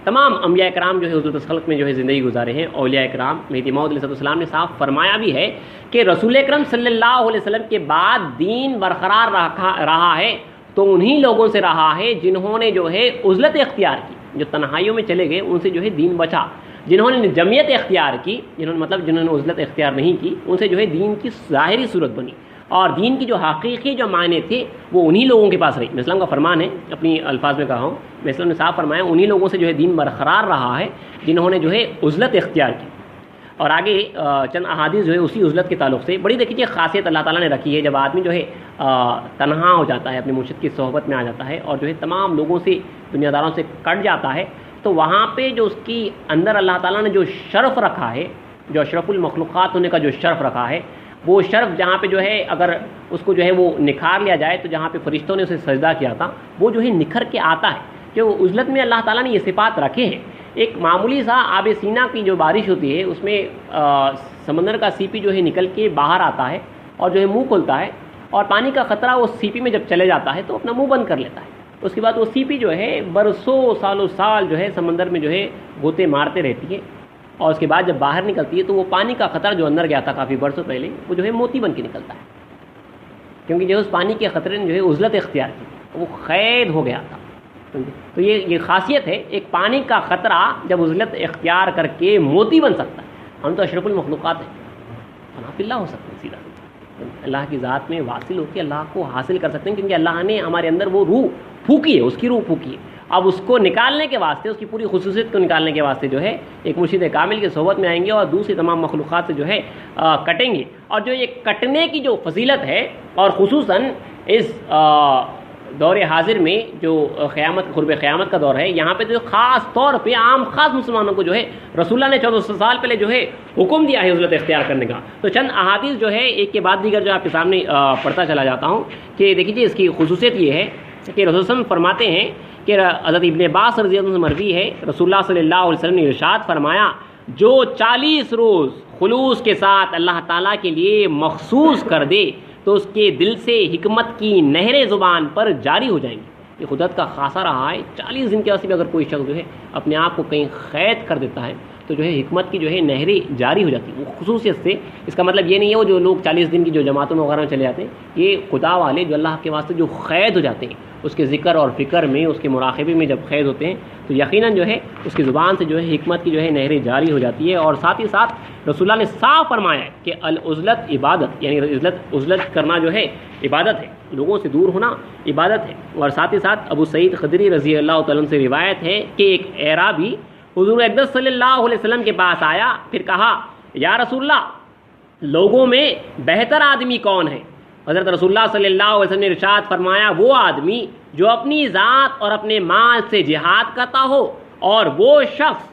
تمام انبیاء کرام جو ہے عزلت الخلق میں جو ہے زندگی گزارے ہیں، اولیاء کرام، مہدی موعود علیہ السلام نے صاف فرمایا بھی ہے کہ رسول اکرم صلی اللہ علیہ وسلم کے بعد دین برقرار رہا ہے تو انہی لوگوں سے رہا ہے جنہوں نے جو ہے عزلت اختیار کی، جو تنہائیوں میں چلے گئے ان سے جو ہے دین بچا، جنہوں نے جمعیت اختیار کی، جنہوں نے عزلت اختیار نہیں کی، ان سے جو ہے دین کی ظاہری صورت بنی اور دین کی جو حقیقی جو معنی تھے وہ انہی لوگوں کے پاس رہی۔ میں اسلام کا فرمان ہے، اپنی الفاظ میں کہا ہوں، میں اسلام نے صاف فرمایا انہی لوگوں سے جو ہے دین برقرار رہا ہے جنہوں نے جو ہے عزلت اختیار کی۔ اور آگے چند احادیث جو ہے اسی عزلت کے تعلق سے بڑی دیکھیے خاصیت اللہ تعالیٰ نے رکھی ہے، جب آدمی جو ہے تنہا ہو جاتا ہے، اپنے مرشد کی صحبت میں آ جاتا ہے اور جو ہے تمام لوگوں سے، دنیا داروں سے کٹ جاتا ہے، تو وہاں پہ جو اس کی اندر اللہ تعالیٰ نے جو شرف رکھا ہے، جو اشرف المخلوقات ہونے کا جو شرف رکھا ہے، وہ شرف جہاں پہ جو ہے اگر اس کو جو ہے وہ نکھار لیا جائے تو جہاں پہ فرشتوں نے اسے سجدہ کیا تھا وہ جو ہے نکھر کے آتا ہے۔ جو عزلت میں اللہ تعالیٰ نے یہ صفات رکھے ہیں، ایک معمولی سا آب سینا کی جو بارش ہوتی ہے اس میں سمندر کا سی پی جو ہے نکل کے باہر آتا ہے اور جو ہے منہ کھلتا ہے اور پانی کا خطرہ وہ سی پی میں جب چلے جاتا ہے تو اپنا منہ بند کر لیتا ہے، اس کے بعد وہ سی پی جو ہے برسوں سالوں سال جو ہے سمندر میں جو ہے غوطے مارتے رہتی ہے اور اس کے بعد جب باہر نکلتی ہے تو وہ پانی کا خطرہ جو اندر گیا تھا کافی برسوں پہلے وہ جو ہے موتی بن کے نکلتا ہے، کیونکہ جو اس پانی کے خطرے نے جو ہے عزلت اختیار کی، وہ قید ہو گیا تھا۔ تو یہ خاصیت ہے، ایک پانی کا خطرہ جب عزلت اختیار کر کے موتی بن سکتا ہے۔ ہم تو اشرف المخلوقات ہیں، پناہ اللہ ہو سکتے ہیں، سیدھا اللہ کی ذات میں واصل ہو کے اللہ کو حاصل کر سکتے ہیں، کیونکہ اللہ نے ہمارے اندر وہ روح پھونکی ہے، اس کی روح پھونکی ہے۔ اب اس کو نکالنے کے واسطے، اس کی پوری خصوصیت کو نکالنے کے واسطے جو ہے ایک مرشد کامل کی صحبت میں آئیں گے اور دوسری تمام مخلوقات سے جو ہے کٹیں گے۔ اور جو یہ کٹنے کی جو فضیلت ہے، اور خصوصاً اس دور حاضر میں جو قرب قیامت کا دور ہے، یہاں پہ جو خاص طور پہ عام خاص مسلمانوں کو جو ہے رسول اللہ نے 1400 سال پہلے جو ہے حکم دیا ہے عزلت اختیار کرنے کا۔ تو چند احادیث جو ہے ایک کے بعد دیگر جو آپ کے سامنے پڑھتا چلا جاتا ہوں کہ دیکھیے اس کی خصوصیت یہ ہے کہ رسول اللہ فرماتے ہیں کہ حضرت ابن عباس رضی اللہ عنہ سے مروی ہے، رسول اللہ صلی اللہ علیہ وسلم نے ارشاد فرمایا جو 40 روز خلوص کے ساتھ اللہ تعالیٰ کے لیے مخصوص کر دے تو اس کے دل سے حکمت کی نہریں زبان پر جاری ہو جائیں گی۔ یہ قدرت کا خاصہ رہا ہے، 40 دن کے واسطے بھی اگر کوئی شخص جو ہے اپنے آپ کو کہیں قید کر دیتا ہے تو جو ہے حکمت کی جو ہے نہریں جاری ہو جاتی ہیں۔ وہ خصوصیت سے اس کا مطلب یہ نہیں ہے وہ جو لوگ 40 دن کی جو جماعتوں میں وغیرہ میں چلے جاتے ہیں، یہ خدا والے جو اللہ کے واسطے جو قید ہو جاتے ہیں، اس کے ذکر اور فکر میں، اس کے مراقبے میں جب قید ہوتے ہیں تو یقیناً جو ہے اس کی زبان سے جو ہے حکمت کی جو ہے نہریں جاری ہو جاتی ہے۔ اور ساتھ ہی ساتھ رسول اللہ نے صاف فرمایا ہے کہ العزلت عبادت، یعنی عزلت کرنا جو ہے عبادت ہے، لوگوں سے دور ہونا عبادت ہے۔ اور ساتھ ہی ساتھ ابو سعید خدری رضی اللہ تعالیٰ عنہ سے روایت ہے کہ ایک اعرابی حضور اقدس صلی اللہ علیہ وسلم کے پاس آیا، پھر کہا یا رسول اللہ لوگوں میں بہتر آدمی کون ہے؟ حضرت رسول اللہ صلی اللہ علیہ وسلم نے ارشاد فرمایا وہ آدمی جو اپنی ذات اور اپنے مال سے جہاد کرتا ہو، اور وہ شخص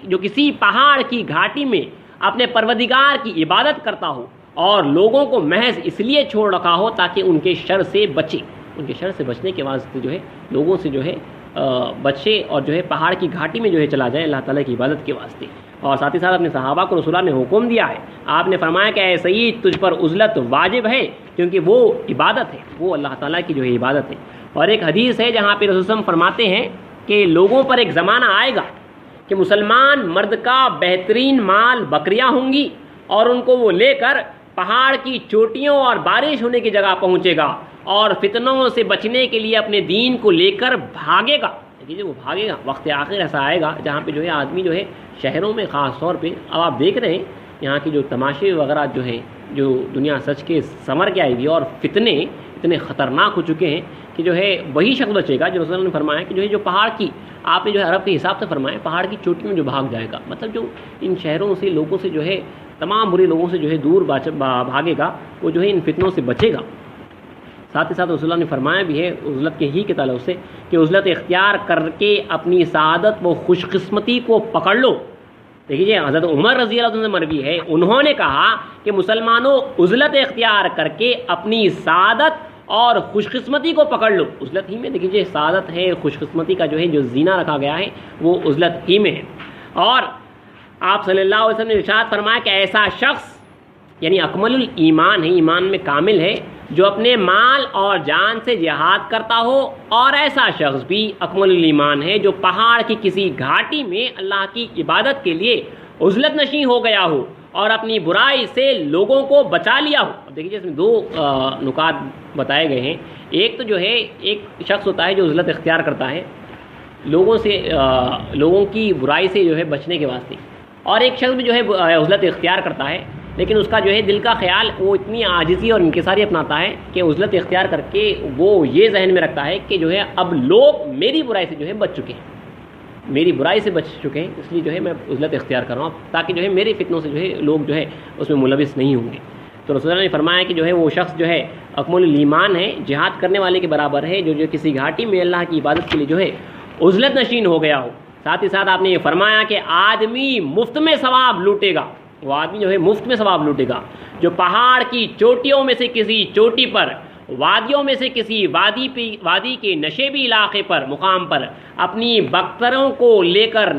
جو کسی پہاڑ کی گھاٹی میں اپنے پروردگار کی عبادت کرتا ہو اور لوگوں کو محض اس لیے چھوڑ رکھا ہو تاکہ ان کے شر سے بچے، ان کے شر سے بچنے کے واسطے جو ہے لوگوں سے جو ہے بچے اور جو ہے پہاڑ کی گھاٹی میں جو ہے چلا جائے اللہ تعالیٰ کی عبادت کے واسطے۔ اور ساتھ ہی ساتھ اپنے صحابہ کو رسول اللہ نے حکم دیا ہے، آپ نے فرمایا کہ اے سید تجھ پر عزلت واجب ہے کیونکہ وہ عبادت ہے، وہ اللہ تعالیٰ کی جو ہے عبادت ہے۔ اور ایک حدیث ہے جہاں پہ رسول اللہ فرماتے ہیں کہ لوگوں پر ایک زمانہ آئے گا کہ مسلمان مرد کا بہترین مال بکریاں ہوں گی اور ان کو وہ لے کر پہاڑ کی چوٹیوں اور بارش ہونے کی جگہ پہنچے گا اور فتنوں سے بچنے کے لیے اپنے دین کو لے کر بھاگے گا۔ دیکھیے وہ بھاگے گا، وقت آخر ایسا آئے گا جہاں پہ جو ہے آدمی جو ہے شہروں میں خاص طور پہ، اب آپ دیکھ رہے ہیں یہاں کی جو تماشے وغیرہ جو ہیں، جو دنیا سچ کے سمر کے آئی ہوئی اور فتنے اتنے خطرناک ہو چکے ہیں کہ کہ جو ہے وہی شخص بچے گا جو رسول اللہ نے فرمایا کہ جو ہے جو پہاڑ کی، آپ نے جو ہے عرب کے حساب سے فرمایا، پہاڑ کی چوٹی میں جو بھاگ جائے گا، مطلب جو ان شہروں سے لوگوں سے جو ہے تمام برے لوگوں سے جو ہے دور بھاگے گا، وہ جو ہے ان فتنوں سے بچے گا۔ ساتھ ہی ساتھ رسول اللہ نے فرمایا بھی ہے عزلت کے ہی کے تعلق سے کہ عزلت اختیار کر کے اپنی سعادت و خوش قسمتی کو پکڑ لو۔ دیکھیے حضرت عمر رضی اللہ عنہ سے مروی ہے، انہوں نے کہا کہ مسلمانوں عزلت اختیار کر کے اپنی سعادت اور خوش قسمتی کو پکڑ لو۔ عزلت ہی میں دیکھیے سعادت ہے، خوش قسمتی کا جو ہے جو زینہ رکھا گیا ہے وہ عزلت ہی میں ہے۔ اور آپ صلی اللہ علیہ وسلم نے ارشاد فرمایا کہ ایسا شخص یعنی اکمل الایمان ہے، ایمان میں کامل ہے، جو اپنے مال اور جان سے جہاد کرتا ہو، اور ایسا شخص بھی اکمل الایمان ہے جو پہاڑ کی کسی گھاٹی میں اللہ کی عبادت کے لیے عزلت نشین ہو گیا ہو اور اپنی برائی سے لوگوں کو بچا لیا ہو۔ اب دیکھیے اس میں دو نکات بتائے گئے ہیں۔ ایک تو جو ہے ایک شخص ہوتا ہے جو عزلت اختیار کرتا ہے لوگوں کی برائی سے جو ہے بچنے کے واسطے، اور ایک شخص بھی جو ہے عزلت اختیار کرتا ہے لیکن اس کا جو ہے دل کا خیال وہ اتنی عاجزی اور انکساری اپناتا ہے کہ عزلت اختیار کر کے وہ یہ ذہن میں رکھتا ہے کہ جو ہے اب لوگ میری برائی سے جو ہے بچ چکے ہیں، میری برائی سے بچ چکے ہیں، اس لیے جو ہے میں عزلت اختیار کر رہا ہوں تاکہ جو ہے میرے فتنوں سے جو ہے لوگ جو ہے اس میں ملوث نہیں ہوں گے۔ تو رسول اللہ نے فرمایا کہ جو ہے وہ شخص جو ہے اکمل الایمان ہے، جہاد کرنے والے کے برابر ہے، جو کسی گھاٹی میں اللہ کی عبادت کے لیے جو ہے عزلت نشین ہو گیا ہو۔ ساتھ ہی ساتھ آپ نے یہ فرمایا کہ آدمی مفت میں ثواب لوٹے گا، وہ آدمی جو ہے مفت میں ثواب لوٹے گا جو پہاڑ کی چوٹیوں میں سے کسی چوٹی پر، وادیوں میں سے کسی وادی کے نشیبی علاقے پر، مقام پر اپنی بکریوں کو لے کر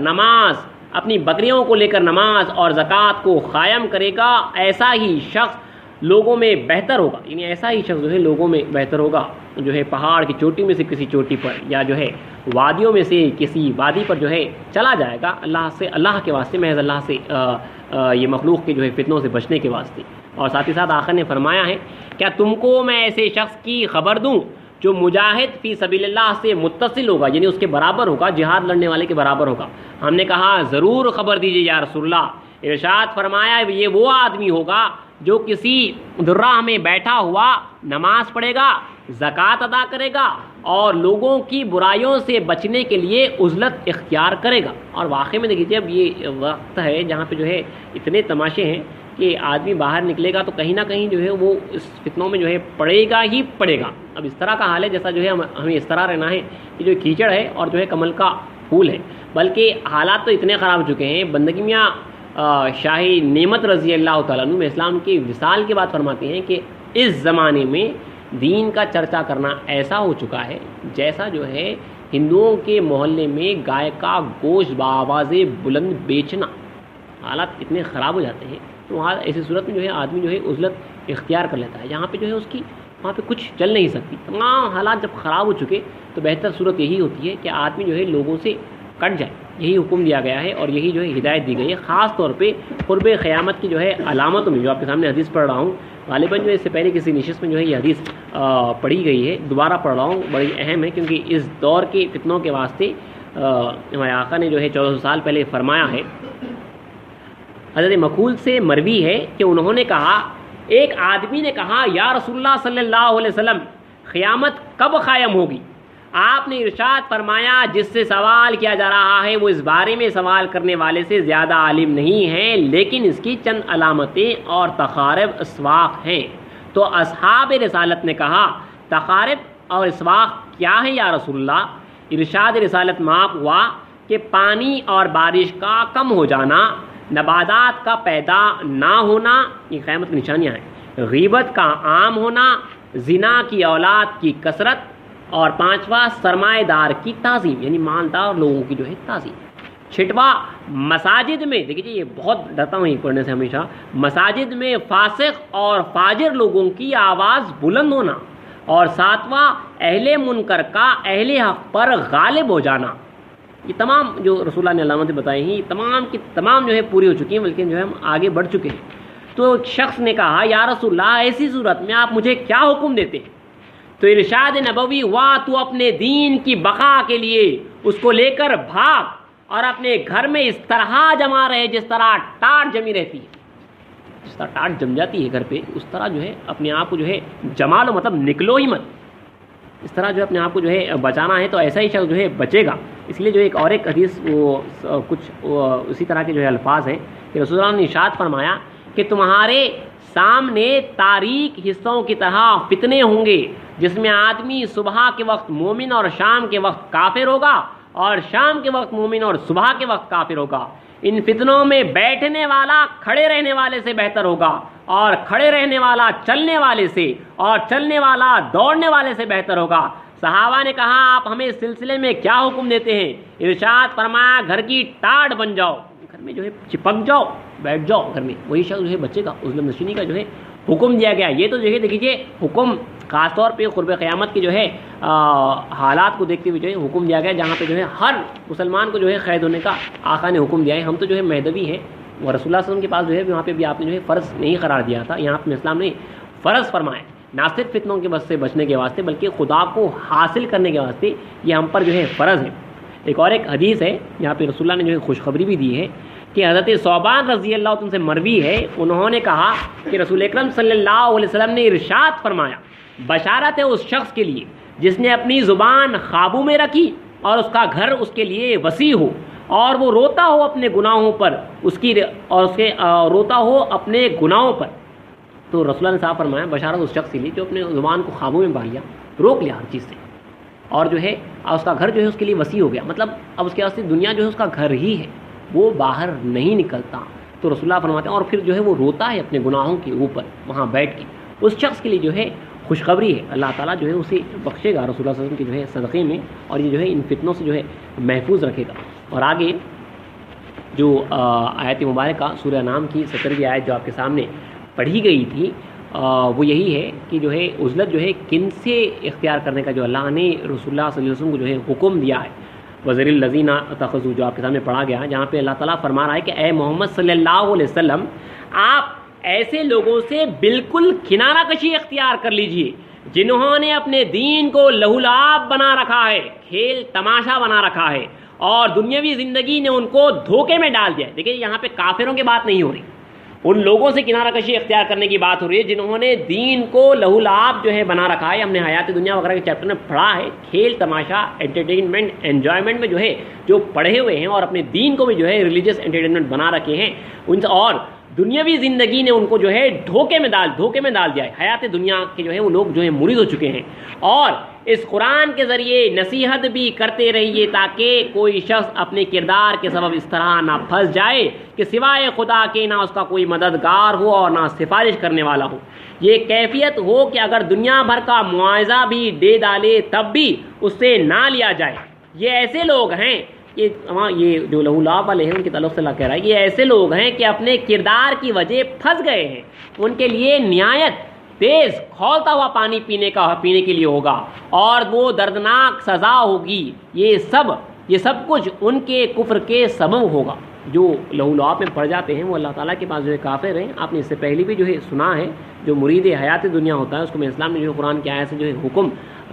نماز اور زکوٰۃ کو قائم کرے گا، ایسا ہی شخص لوگوں میں بہتر ہوگا، یعنی ایسا ہی شخص جو ہے لوگوں میں بہتر ہوگا جو ہے پہاڑ کی چوٹی میں سے کسی چوٹی پر یا جو ہے وادیوں میں سے کسی وادی پر جو ہے چلا جائے گا اللہ کے واسطے، محض اللہ سے یہ مخلوق کے جو ہے فتنوں سے بچنے کے واسطے۔ اور ساتھ ہی ساتھ آخر نے فرمایا ہے کیا تم کو میں ایسے شخص کی خبر دوں جو مجاہد فی سبیل اللہ سے متصل ہوگا، یعنی اس کے برابر ہوگا، جہاد لڑنے والے کے برابر ہوگا۔ ہم نے کہا ضرور خبر دیجیے یا رسول اللہ۔ ارشاد فرمایا یہ وہ آدمی ہوگا جو کسی درہ میں بیٹھا ہوا نماز پڑھے گا، زکوٰۃ ادا کرے گا اور لوگوں کی برائیوں سے بچنے کے لیے عزلت اختیار کرے گا۔ اور واقعی میں دیکھیے اب یہ وقت ہے جہاں پہ جو ہے اتنے تماشے ہیں کہ آدمی باہر نکلے گا تو کہیں نہ کہیں جو ہے وہ اس فتنوں میں جو ہے پڑے گا ہی پڑے گا۔ اب اس طرح کا حال ہے جیسا جو ہے ہمیں اس طرح رہنا ہے کہ جو کیچڑ ہے اور جو ہے کمل کا پھول ہے، بلکہ حالات تو اتنے خراب ہو چکے ہیں۔ بندگی میاں شاہی نعمت رضی اللہ تعالیٰ عنہ اسلام کے وصال کے بعد فرماتے ہیں کہ اس زمانے میں دین کا چرچا کرنا ایسا ہو چکا ہے جیسا جو ہے ہندوؤں کے محلے میں گائے کا گوشت بآواز بلند بیچنا۔ حالات اتنے خراب ہو جاتے ہیں تو وہاں ایسی صورت میں جو ہے آدمی جو ہے عزلت اختیار کر لیتا ہے، جہاں پہ جو ہے اس کی وہاں پہ کچھ چل نہیں سکتی۔ تمام حالات جب خراب ہو چکے تو بہتر صورت یہی ہوتی ہے کہ آدمی جو ہے لوگوں سے کٹ جائے، یہی حکم دیا گیا ہے اور یہی جو ہے ہدایت دی گئی ہے۔ خاص طور پہ قرب قیامت کی جو ہے علامتوں میں جو آپ کے سامنے حدیث پڑھ رہا ہوں، غالباً جو اس سے پہلے کسی نشست میں جو ہے یہ حدیث پڑھی گئی ہے، دوبارہ پڑھ رہا ہوں، بڑی اہم ہے کیونکہ اس دور کے فتنوں کے واسطے ہمارے آقا نے جو ہے 1400 سال پہلے فرمایا ہے۔ حضرت مخول سے مروی ہے کہ انہوں نے کہا ایک آدمی نے کہا یا رسول اللہ صلی اللہ علیہ وسلم قیامت کب قائم ہوگی؟ آپ نے ارشاد فرمایا جس سے سوال کیا جا رہا ہے وہ اس بارے میں سوال کرنے والے سے زیادہ عالم نہیں ہے، لیکن اس کی چند علامتیں اور تقارب اسواق ہیں۔ تو اصحاب رسالت نے کہا تقارب اور اسواق کیا ہے یا رسول اللہ؟ ارشاد رسالت معاف ہوا کہ پانی اور بارش کا کم ہو جانا، نباتات کا پیدا نہ ہونا، یہ قیامت کی نشانیاں ہیں، غیبت کا عام ہونا، زنا کی اولاد کی کثرت، اور پانچواں سرمایہ دار کی تعظیم، یعنی مالدار لوگوں کی جو ہے تعظیم۔ چھٹواں مساجد میں، دیکھیے یہ بہت ڈرتا ہوں یہ پڑھنے سے ہمیشہ، مساجد میں فاسق اور فاجر لوگوں کی آواز بلند ہونا، اور ساتواں اہل منکر کا اہل حق پر غالب ہو جانا۔ یہ تمام جو رسول اللہ نے علامتیں بتائی ہیں یہ تمام کی تمام جو ہے پوری ہو چکی ہیں، بلکہ جو ہے ہم آگے بڑھ چکے ہیں۔ تو ایک شخص نے کہا یا رسول اللہ ایسی صورت میں آپ مجھے کیا حکم دیتے ہیں؟ تو ارشاد نبوی ہوا تو اپنے دین کی بقا کے لیے اس کو لے کر بھاگ اور اپنے گھر میں اس طرح جمع رہے جس طرح ٹاٹ جمی رہتی ہے، جس طرح ٹاٹ جم جاتی ہے گھر پہ، اس طرح جو ہے اپنے آپ کو جو ہے جما لو، مطلب نکلو ہی مت۔ اس طرح جو ہے اپنے آپ کو جو ہے بچانا ہے تو ایسا ہی شخص جو ہے بچے گا. اس لیے جو ایک حدیث وہ کچھ اسی طرح کے جو ہے الفاظ ہیں کہ رسول اللہ نے ارشاد فرمایا کہ تمہارے سامنے تاریک حصوں کی طرح فتنے ہوں گے جس میں آدمی صبح کے وقت مومن اور شام کے وقت کافر ہوگا اور شام کے وقت مومن اور صبح کے وقت کافر ہوگا. ان فتنوں میں بیٹھنے والا کھڑے رہنے والے سے بہتر ہوگا اور کھڑے رہنے والا چلنے والے سے اور چلنے والا دوڑنے والے سے بہتر ہوگا. صحابہ نے کہا آپ ہمیں اس سلسلے میں کیا حکم دیتے ہیں؟ ارشاد فرمایا گھر کی ٹاٹ بن جاؤ, گھر میں جو ہے چپک جاؤ, بیٹھ جاؤ گھر میں, وہی شخص جو ہے بچے گا. عزلت نشینی کا جو ہے حکم دیا گیا. یہ تو جو ہے دیکھیے حکم خاص طور پہ قرب قیامت کے جو ہے حالات کو دیکھتے ہوئے جو ہے حکم دیا گیا, جہاں پہ جو ہے ہر مسلمان کو جو ہے قید ہونے کا آقا نے حکم دیا ہے. ہم تو جو ہے مہدوی ہیں اور رسول اللہ صلی اللہ علیہ وسلم کے پاس جو ہے وہاں پہ بھی آپ نے جو ہے فرض نہیں قرار دیا تھا, یہاں پہ اسلام نے فرض فرمایا, نہ صرف فتنوں کے بس سے بچنے کے واسطے بلکہ خدا کو حاصل کرنے کے واسطے یہ ہم پر جو ہے فرض ہے. ایک حدیث ہے یہاں پہ رسول اللہ نے جو ہے خوشخبری بھی دی ہے کہ حضرت ثوبان رضی اللہ عنہ سے مروی ہے, انہوں نے کہا کہ رسول اکرم صلی اللہ علیہ وسلم نے ارشاد فرمایا بشارت ہے اس شخص کے لیے جس نے اپنی زبان قابو میں رکھی اور اس کا گھر اس کے لیے وسیع ہو اور وہ روتا ہو اپنے گناہوں پر روتا ہو اپنے گناہوں پر. تو رسول اللہ نے صاحب فرمایا بشارت اس شخص کے لیے جو اپنے زبان کو قابو میں پا لیا, روک لیا ہر چیز سے, اور جو ہے اس کا گھر جو ہے اس کے لیے وسیع ہو گیا. مطلب اب اس کے واسطے دنیا جو ہے اس کا گھر ہی ہے, وہ باہر نہیں نکلتا. تو رسول اللہ فرماتے ہیں اور پھر جو ہے وہ روتا ہے اپنے گناہوں کے اوپر وہاں بیٹھ کے. اس شخص کے لیے جو ہے خوشخبری ہے, اللہ تعالیٰ جو ہے اسے بخشے گا رسول اللہ صلی اللہ علیہ وسلم کے جو ہے صدقے میں, اور یہ جو ہے ان فتنوں سے جو ہے محفوظ رکھے گا. اور آگے جو آیت مبارکہ سورہ انعام کی 17ویں آیت جو آپ کے سامنے پڑھی گئی تھی وہ یہی ہے کہ جو ہے عزلت جو ہے کن سے اختیار کرنے کا جو اللہ نے رسول اللہ صلی اللہ علیہ وسلم کو جو ہے حکم دیا ہے. وزیر الذین اتخذوا جو آپ کے سامنے پڑھا گیا, جہاں پہ اللہ تعالیٰ فرما رہا ہے کہ اے محمد صلی اللہ علیہ وسلم آپ ایسے لوگوں سے بالکل کنارہ کشی اختیار کر لیجئے جنہوں نے اپنے دین کو لہو لعب بنا رکھا ہے, کھیل تماشا بنا رکھا ہے, اور دنیاوی زندگی نے ان کو دھوکے میں ڈال دیا ہے. دیکھیں یہاں پہ کافروں کی بات نہیں ہو رہی, ان لوگوں سے کنارہ کشی اختیار کرنے کی بات ہو رہی ہے جنہوں نے دین کو لہو لعب جو ہے بنا رکھا ہے. ہم نے حیات دنیا وغیرہ کے چیپٹر میں پڑھا ہے, کھیل تماشا انٹرٹینمنٹ انجوائمنٹ میں جو ہے جو پڑھے ہوئے ہیں اور اپنے دین کو بھی جو ہے ریلیجس انٹرٹینمنٹ بنا رکھے ہیں, ان اور دنیاوی زندگی نے ان کو جو ہے دھوکے میں ڈال دیا ہے. حیات دنیا کے جو ہے وہ لوگ جو ہے مرید ہو چکے ہیں. اور اس قرآن کے ذریعے نصیحت بھی کرتے رہیے تاکہ کوئی شخص اپنے کردار کے سبب اس طرح نہ پھنس جائے کہ سوائے خدا کے نہ اس کا کوئی مددگار ہو اور نہ سفارش کرنے والا ہو. یہ کیفیت ہو کہ اگر دنیا بھر کا معاوضہ بھی دے ڈالے تب بھی اس سے نہ لیا جائے. یہ ایسے لوگ ہیں یہ جو لہو لعب والے ہیں ان کے تعلق سے اللہ کہہ رہا ہے یہ ایسے لوگ ہیں کہ اپنے کردار کی وجہ پھنس گئے ہیں. ان کے لیے نہایت تیز کھولتا ہوا پانی پینے کے لیے ہوگا اور وہ دردناک سزا ہوگی. یہ سب کچھ ان کے کفر کے سبب ہوگا. جو لہو لعب میں پڑ جاتے ہیں وہ اللہ تعالیٰ کے پاس جو ہے کافر ہیں. آپ نے اس سے پہلے بھی جو ہے سنا ہے, جو مرید حیات دنیا ہوتا ہے اس کو میں اسلام نے جو ہے قرآن کی آیت سے جو ہے حکم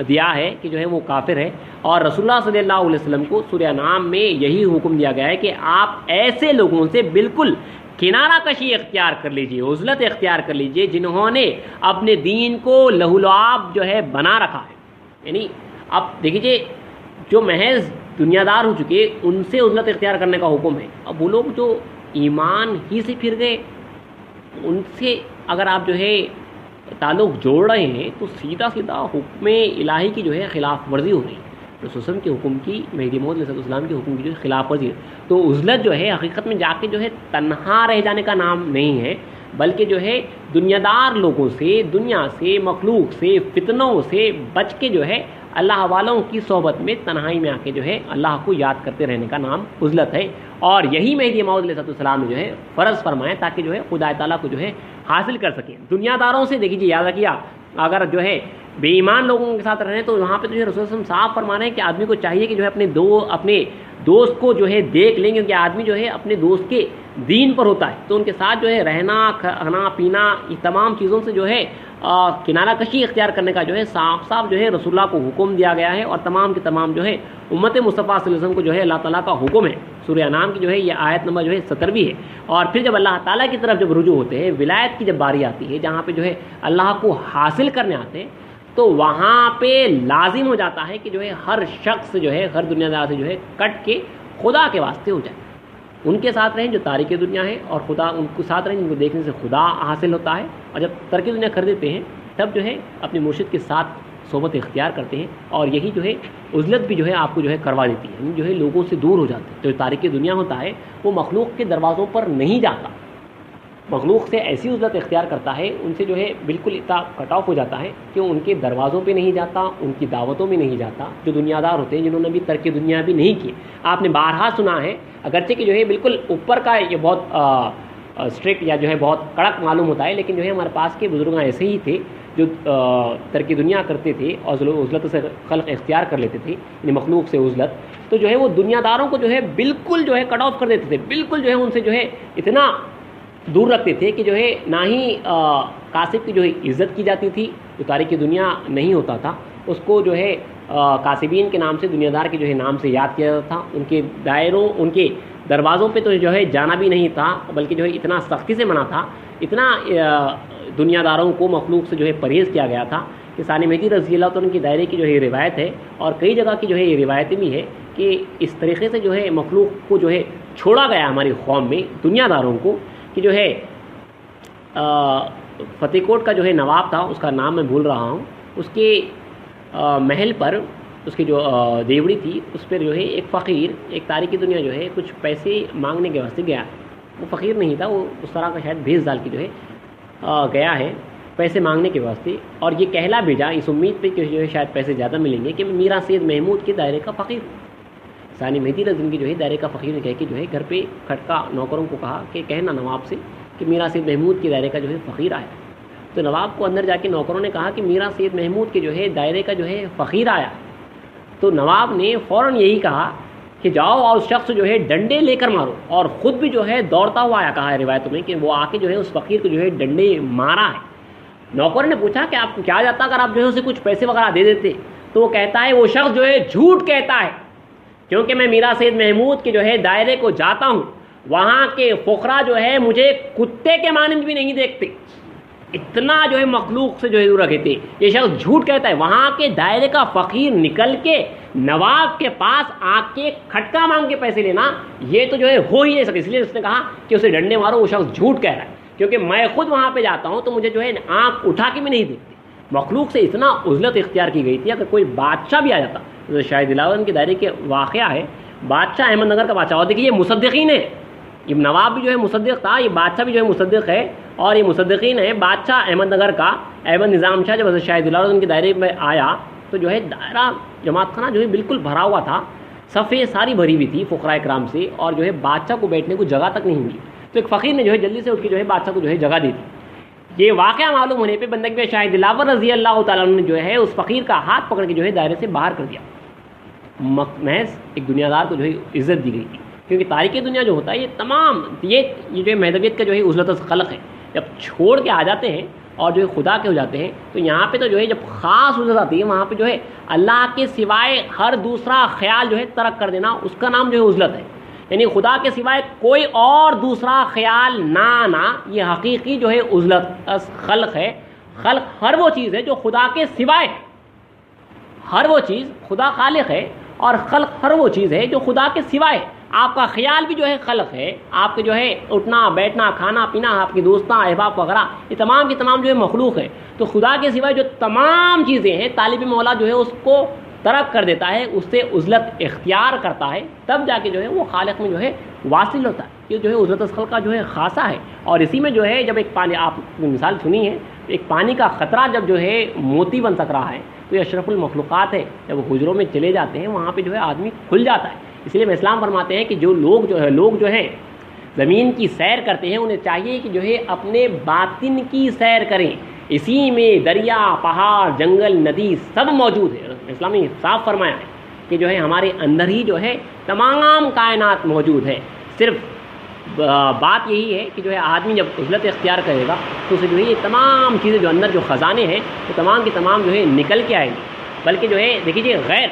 دیا ہے کہ جو ہے وہ کافر ہے. اور رسول اللہ صلی اللہ علیہ وسلم کو سورہ انعام میں یہی حکم دیا گیا ہے کہ آپ ایسے لوگوں سے بالکل کنارہ کشی اختیار کر لیجئے, عزلت اختیار کر لیجئے جنہوں نے اپنے دین کو لہو لعب جو ہے بنا رکھا ہے. یعنی اب دیکھیے جو محض دنیا دار ہو چکے ان سے عزلت اختیار کرنے کا حکم ہے. اب وہ لوگ جو ایمان ہی سے پھر گئے ان سے اگر آپ جو ہے تعلق جوڑ رہے ہیں تو سیدھا حکم الہی کی جو ہے خلاف ورزی ہو رہی ہے. رسول اللہ کے حکم کی, مہدی موعود علیہ السلام کے حکم کی جو ہے خلاف ورزی ہے. تو عزلت جو ہے حقیقت میں جا کے جو ہے تنہا رہ جانے کا نام نہیں ہے, بلکہ جو ہے دنیا دار لوگوں سے, دنیا سے, مخلوق سے, فتنوں سے بچ کے جو ہے اللہ والوں کی صحبت میں تنہائی میں آ کے جو ہے اللہ کو یاد کرتے رہنے کا نام عزلت ہے. اور یہی مہدی موعود علیہ السلام نے جو ہے فرض فرمائے تاکہ جو ہے خدا تعالیٰ کو جو ہے حاصل کر سکیں. دنیا داروں سے دیکھیے یاد رکھیے, اگر جو ہے بے ایمان لوگوں کے ساتھ رہنے تو وہاں پہ جو ہے رسول اللہ صاحب فرما رہے ہیں کہ آدمی کو چاہیے کہ جو ہے اپنے دوست کو جو ہے دیکھ لیں, کیونکہ آدمی جو ہے اپنے دوست کے دین پر ہوتا ہے تو ان کے ساتھ جو ہے رہنا, کھانا پینا, یہ تمام چیزوں سے جو ہے کنارہ کشی اختیار کرنے کا جو ہے صاف جو ہے رسول اللہ کو حکم دیا گیا ہے. اور تمام کے تمام جو ہے امت مصطفیٰ صلی اللہ علیہ وسلم کو جو ہے اللہ تعالیٰ کا حکم ہے. سورہ انعام کی جو ہے یہ آیت نمبر جو ہے 17ویں ہے. اور پھر جب اللہ تعالیٰ کی طرف جب رجوع ہوتے ہیں, ولایت کی جب باری آتی ہے, جہاں پہ جو ہے اللہ کو حاصل کرنے آتے ہیں, تو وہاں پہ لازم ہو جاتا ہے کہ جو ہے ہر شخص جو ہے ہر دنیا دار سے جو ہے کٹ کے خدا کے واسطے ہو جائے، ان کے ساتھ رہیں جو تارک دنیا ہے، اور خدا ان کے ساتھ رہیں جن کو دیکھنے سے خدا حاصل ہوتا ہے، اور جب ترک دنیا کر دیتے ہیں تب جو ہے اپنے مرشد کے ساتھ صحبت اختیار کرتے ہیں، اور یہی جو ہے عزلت بھی جو ہے آپ کو جو ہے کروا دیتی ہے، یعنی جو ہے لوگوں سے دور ہو جاتے ہیں۔ تو جو تارک دنیا ہوتا ہے وہ مخلوق کے دروازوں پر نہیں جاتا، مخلوق سے ایسی عزلت اختیار کرتا ہے، ان سے جو ہے بالکل اتنا کٹ آف ہو جاتا ہے کہ ان کے دروازوں پہ نہیں جاتا، ان کی دعوتوں میں نہیں جاتا۔ جو دنیا دار ہوتے ہیں جنہوں نے بھی ترک دنیا بھی نہیں کی، آپ نے بارہا سنا ہے، اگرچہ کہ جو ہے بالکل اوپر کا یہ بہت اسٹرکٹ یا جو ہے بہت کڑک معلوم ہوتا ہے، لیکن جو ہے ہمارے پاس کے بزرگ ایسے ہی تھے جو ترک دنیا کرتے تھے اور عزلت سے خلق اختیار کر لیتے تھے، یعنی مخلوق سے عزلت، تو جو ہے وہ دنیا داروں کو جو ہے بالکل جو ہے کٹ آف کر دیتے تھے، بالکل جو ہے ان سے جو ہے اتنا دور رکھتے تھے کہ جو ہے نہ ہی کاسب کی جو ہے عزت کی جاتی تھی، جو تارک دنیا نہیں ہوتا تھا اس کو جو ہے کاسبین کے نام سے، دنیا دار کے جو ہے نام سے یاد کیا جاتا تھا، ان کے دائروں ان کے دروازوں پہ تو جو ہے جانا بھی نہیں تھا، بلکہ جو ہے اتنا سختی سے منع تھا، اتنا دنیا داروں کو مخلوق سے جو ہے پرہیز کیا گیا تھا کہ ثانی مہدی رضی اللہ عنہ کی دائرے کی جو ہے روایت ہے، اور کئی جگہ کی جو ہے یہ روایتیں بھی ہے کہ اس طریقے سے جو ہے مخلوق کو جو ہے چھوڑا گیا ہماری قوم میں دنیا داروں کو، کہ جو ہے فتح کوٹ کا جو ہے نواب تھا، اس کا نام میں بھول رہا ہوں، اس کے محل پر اس کی جو دیوڑی تھی اس پر جو ہے ایک فقیر، ایک تارک دنیا جو ہے کچھ پیسے مانگنے کے واسطے گیا، وہ فقیر نہیں تھا، وہ اس طرح کا شاید 20 سال کی جو ہے گیا ہے پیسے مانگنے کے واسطے، اور یہ کہلا بھیجا اس امید پہ کہ جو ہے شاید پیسے زیادہ ملیں گے کہ میں میرا سید محمود کے دائرے کا فقیر ہوں۔ ثانی مہدی رضی اللہ عنہ کی جو ہے دائرے کا فقیر نے کہہ کے جو ہے گھر پہ کھٹکا نوکروں کو کہا کہ کہنا نواب سے کہ میرا سید محمود کے دائرے کا جو ہے فقیر آیا۔ تو نواب کو اندر جا کے نوکروں نے کہا کہ میرا سید محمود کے جو ہے دائرے کا جو ہے فقیر آیا، تو نواب نے فوراً یہی کہا کہ جاؤ اور اس شخص جو ہے ڈنڈے لے کر مارو، اور خود بھی جو ہے دوڑتا ہوا آیا، کہا ہے روایتوں میں کہ وہ آ کے جو ہے اس فقیر کو جو ہے ڈنڈے مارا ہے۔ نوکر نے پوچھا کہ آپ کو کیا جاتا اگر آپ جو ہے اسے کچھ پیسے وغیرہ دے دیتے، تو وہ کہتا ہے وہ شخص جو ہے جھوٹ کہتا ہے، کیونکہ میں میرا سید محمود کے جو ہے دائرے کو جاتا ہوں، وہاں کے فقراء جو ہے مجھے کتے کے مانند بھی نہیں دیکھتے، اتنا جو ہے مخلوق سے جو ہے دور رکھے تھے۔ یہ شخص جھوٹ کہتا ہے، وہاں کے دائرے کا فقیر نکل کے نواب کے پاس آ کے کھٹکا مانگ کے پیسے لینا، یہ تو جو ہے ہو ہی نہیں سکتا، اس لیے اس نے کہا کہ اسے ڈنڈے مارو، وہ شخص جھوٹ کہہ رہا ہے، کیونکہ میں خود وہاں پہ جاتا ہوں تو مجھے جو ہے آنکھ اٹھا کے بھی نہیں دیکھتے۔ مخلوق سے اتنا عزلت اختیار کی گئی تھی، اگر کوئی بادشاہ بھی آ جاتا، جو شاہ دلاور کے دائرے کے واقعہ ہے، بادشاہ احمد نگر کا بادشاہ، اور دیکھیے یہ مصدقین ہے، یہ نواب بھی جو ہے مصدق تھا، یہ بادشاہ بھی جو ہے مصدق ہے، اور یہ مصدقین ہے۔ بادشاہ احمد نگر کا احمد نظام شاہ جب حضرت شاہ دلاور کے دائرے میں آیا تو جو ہے دائرہ جماعت خانہ جو ہے بالکل بھرا ہوا تھا، صفیں ساری بھری ہوئی تھی فقراء کرام سے، اور جو ہے بادشاہ کو بیٹھنے کو جگہ تک نہیں ملی، تو ایک فقیر نے جو ہے جلدی سے اٹھ کے جو ہے بادشاہ کو جو ہے جگہ دی تھی۔ یہ واقعہ معلوم ہونے پہ بندگی شاہ دلاور رضی اللہ تعالیٰ عنہ نے جو ہے اس فقیر کا ہاتھ پکڑ کے جو ہے دائرے سے باہر کر دیا۔ محض ایک دنیا دار کو جو ہے عزت دی گئی تھی، کیونکہ تاریخ دنیا جو ہوتا ہے یہ تمام یہ جو ہے مہدویت کا جو ہے عزلت خلق ہے، جب چھوڑ کے آ جاتے ہیں اور جو ہے خدا کے ہو جاتے ہیں، تو یہاں پہ تو جو ہے جب خاص عزت آتی ہے وہاں پہ جو ہے اللہ کے سوائے ہر دوسرا خیال جو ہے ترک کر دینا، اس کا نام جو ہے عزلت ہے، یعنی خدا کے سوائے کوئی اور دوسرا خیال نہ آنا، یہ حقیقی جو ہے عزلت خلق ہے۔ خلق ہر وہ چیز ہے جو خدا کے سوائے ہے، ہر وہ چیز خدا خالق ہے، اور خلق ہر وہ چیز ہے جو خدا کے سوائے ہے۔ آپ کا خیال بھی جو ہے خلق ہے، آپ کے جو ہے اٹھنا بیٹھنا کھانا پینا، آپ کے دوستاں احباب وغیرہ، یہ تمام کی تمام جو ہے مخلوق ہے، تو خدا کے سوائے جو تمام چیزیں ہیں طالب مولا جو ہے اس کو ترک کر دیتا ہے، اس سے عزلت اختیار کرتا ہے، تب جا کے جو ہے وہ خالق میں جو ہے واصل ہوتا ہے۔ یہ جو ہے عزلت خلق کا جو ہے خاصہ ہے، اور اسی میں جو ہے جب ایک پانی، آپ نے مثال سنی ہے، ایک پانی کا خطرہ جب جو ہے موتی بن سک رہا ہے، تو یہ اشرف المخلوقات ہے، جب وہ حجروں میں چلے جاتے ہیں وہاں پہ جو ہے آدمی کھل جاتا ہے۔ اس لیے اسلام فرماتے ہیں کہ جو لوگ جو ہے زمین کی سیر کرتے ہیں، انہیں چاہیے کہ جو ہے اپنے باطن کی سیر کریں، اسی میں دریا پہاڑ جنگل ندی سب موجود ہے۔ اسلام نے صاف فرمایا ہے کہ جو ہے ہمارے اندر ہی جو ہے تمام کائنات موجود ہے، صرف بات یہی ہے کہ جو ہے آدمی جب عزلت اختیار کرے گا تو اسے جو ہے یہ تمام چیزیں جو اندر جو خزانے ہیں وہ تمام کی تمام جو ہے نکل کے آئیں گی، بلکہ جو ہے دیکھیے غیر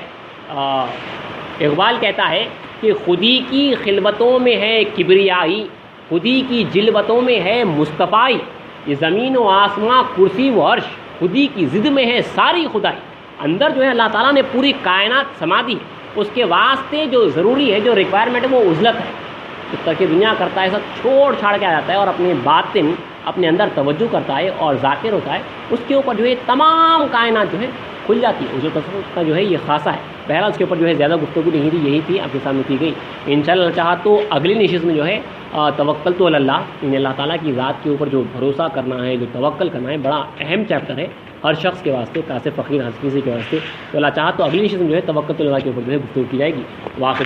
اقبال کہتا ہے کہ خودی کی خلوتوں میں ہے کبریائی، خودی کی جلوتوں میں ہے مصطفائی، یہ زمین و آسماں کرسی و عرش خودی کی ضد میں ہے ساری خدائی. اندر جو ہے اللہ تعالیٰ نے پوری کائنات سما دی ہے. اس کے واسطے جو ضروری ہے، جو ریکوائرمنٹ ہے، وہ عزلت ہے. اس طرح کی دنیا کرتا ہے، سب چھوڑ چھاڑ کے آ جاتا ہے اور اپنے باطن، اپنے اندر توجہ کرتا ہے اور ذاکر ہوتا ہے. اس کے اوپر جو ہے تمام کائنات جو ہے کھل جاتی ہے. جو تصوف کا جو ہے یہ خاصہ ہے. بہرحال اس کے اوپر جو ہے زیادہ گفتگو نہیں تھی، یہی تھی آپ کے سامنے کی گئی. انشاءاللہ چاہا تو اگلی نشست میں جو ہے توکلت علی اللہ، یعنی اللہ تعالیٰ کی ذات کے اوپر جو بھروسہ کرنا ہے، جو توکل کرنا ہے، بڑا اہم چیپٹر ہے ہر شخص کے واسطے، کاسب فقیر ہر کسی کے واسطے. تو اللہ چاہا تو اگلی نشست میں جو ہے توکلت علی اللہ کے اوپر جو ہے گفتگو کی جائے گی. واقع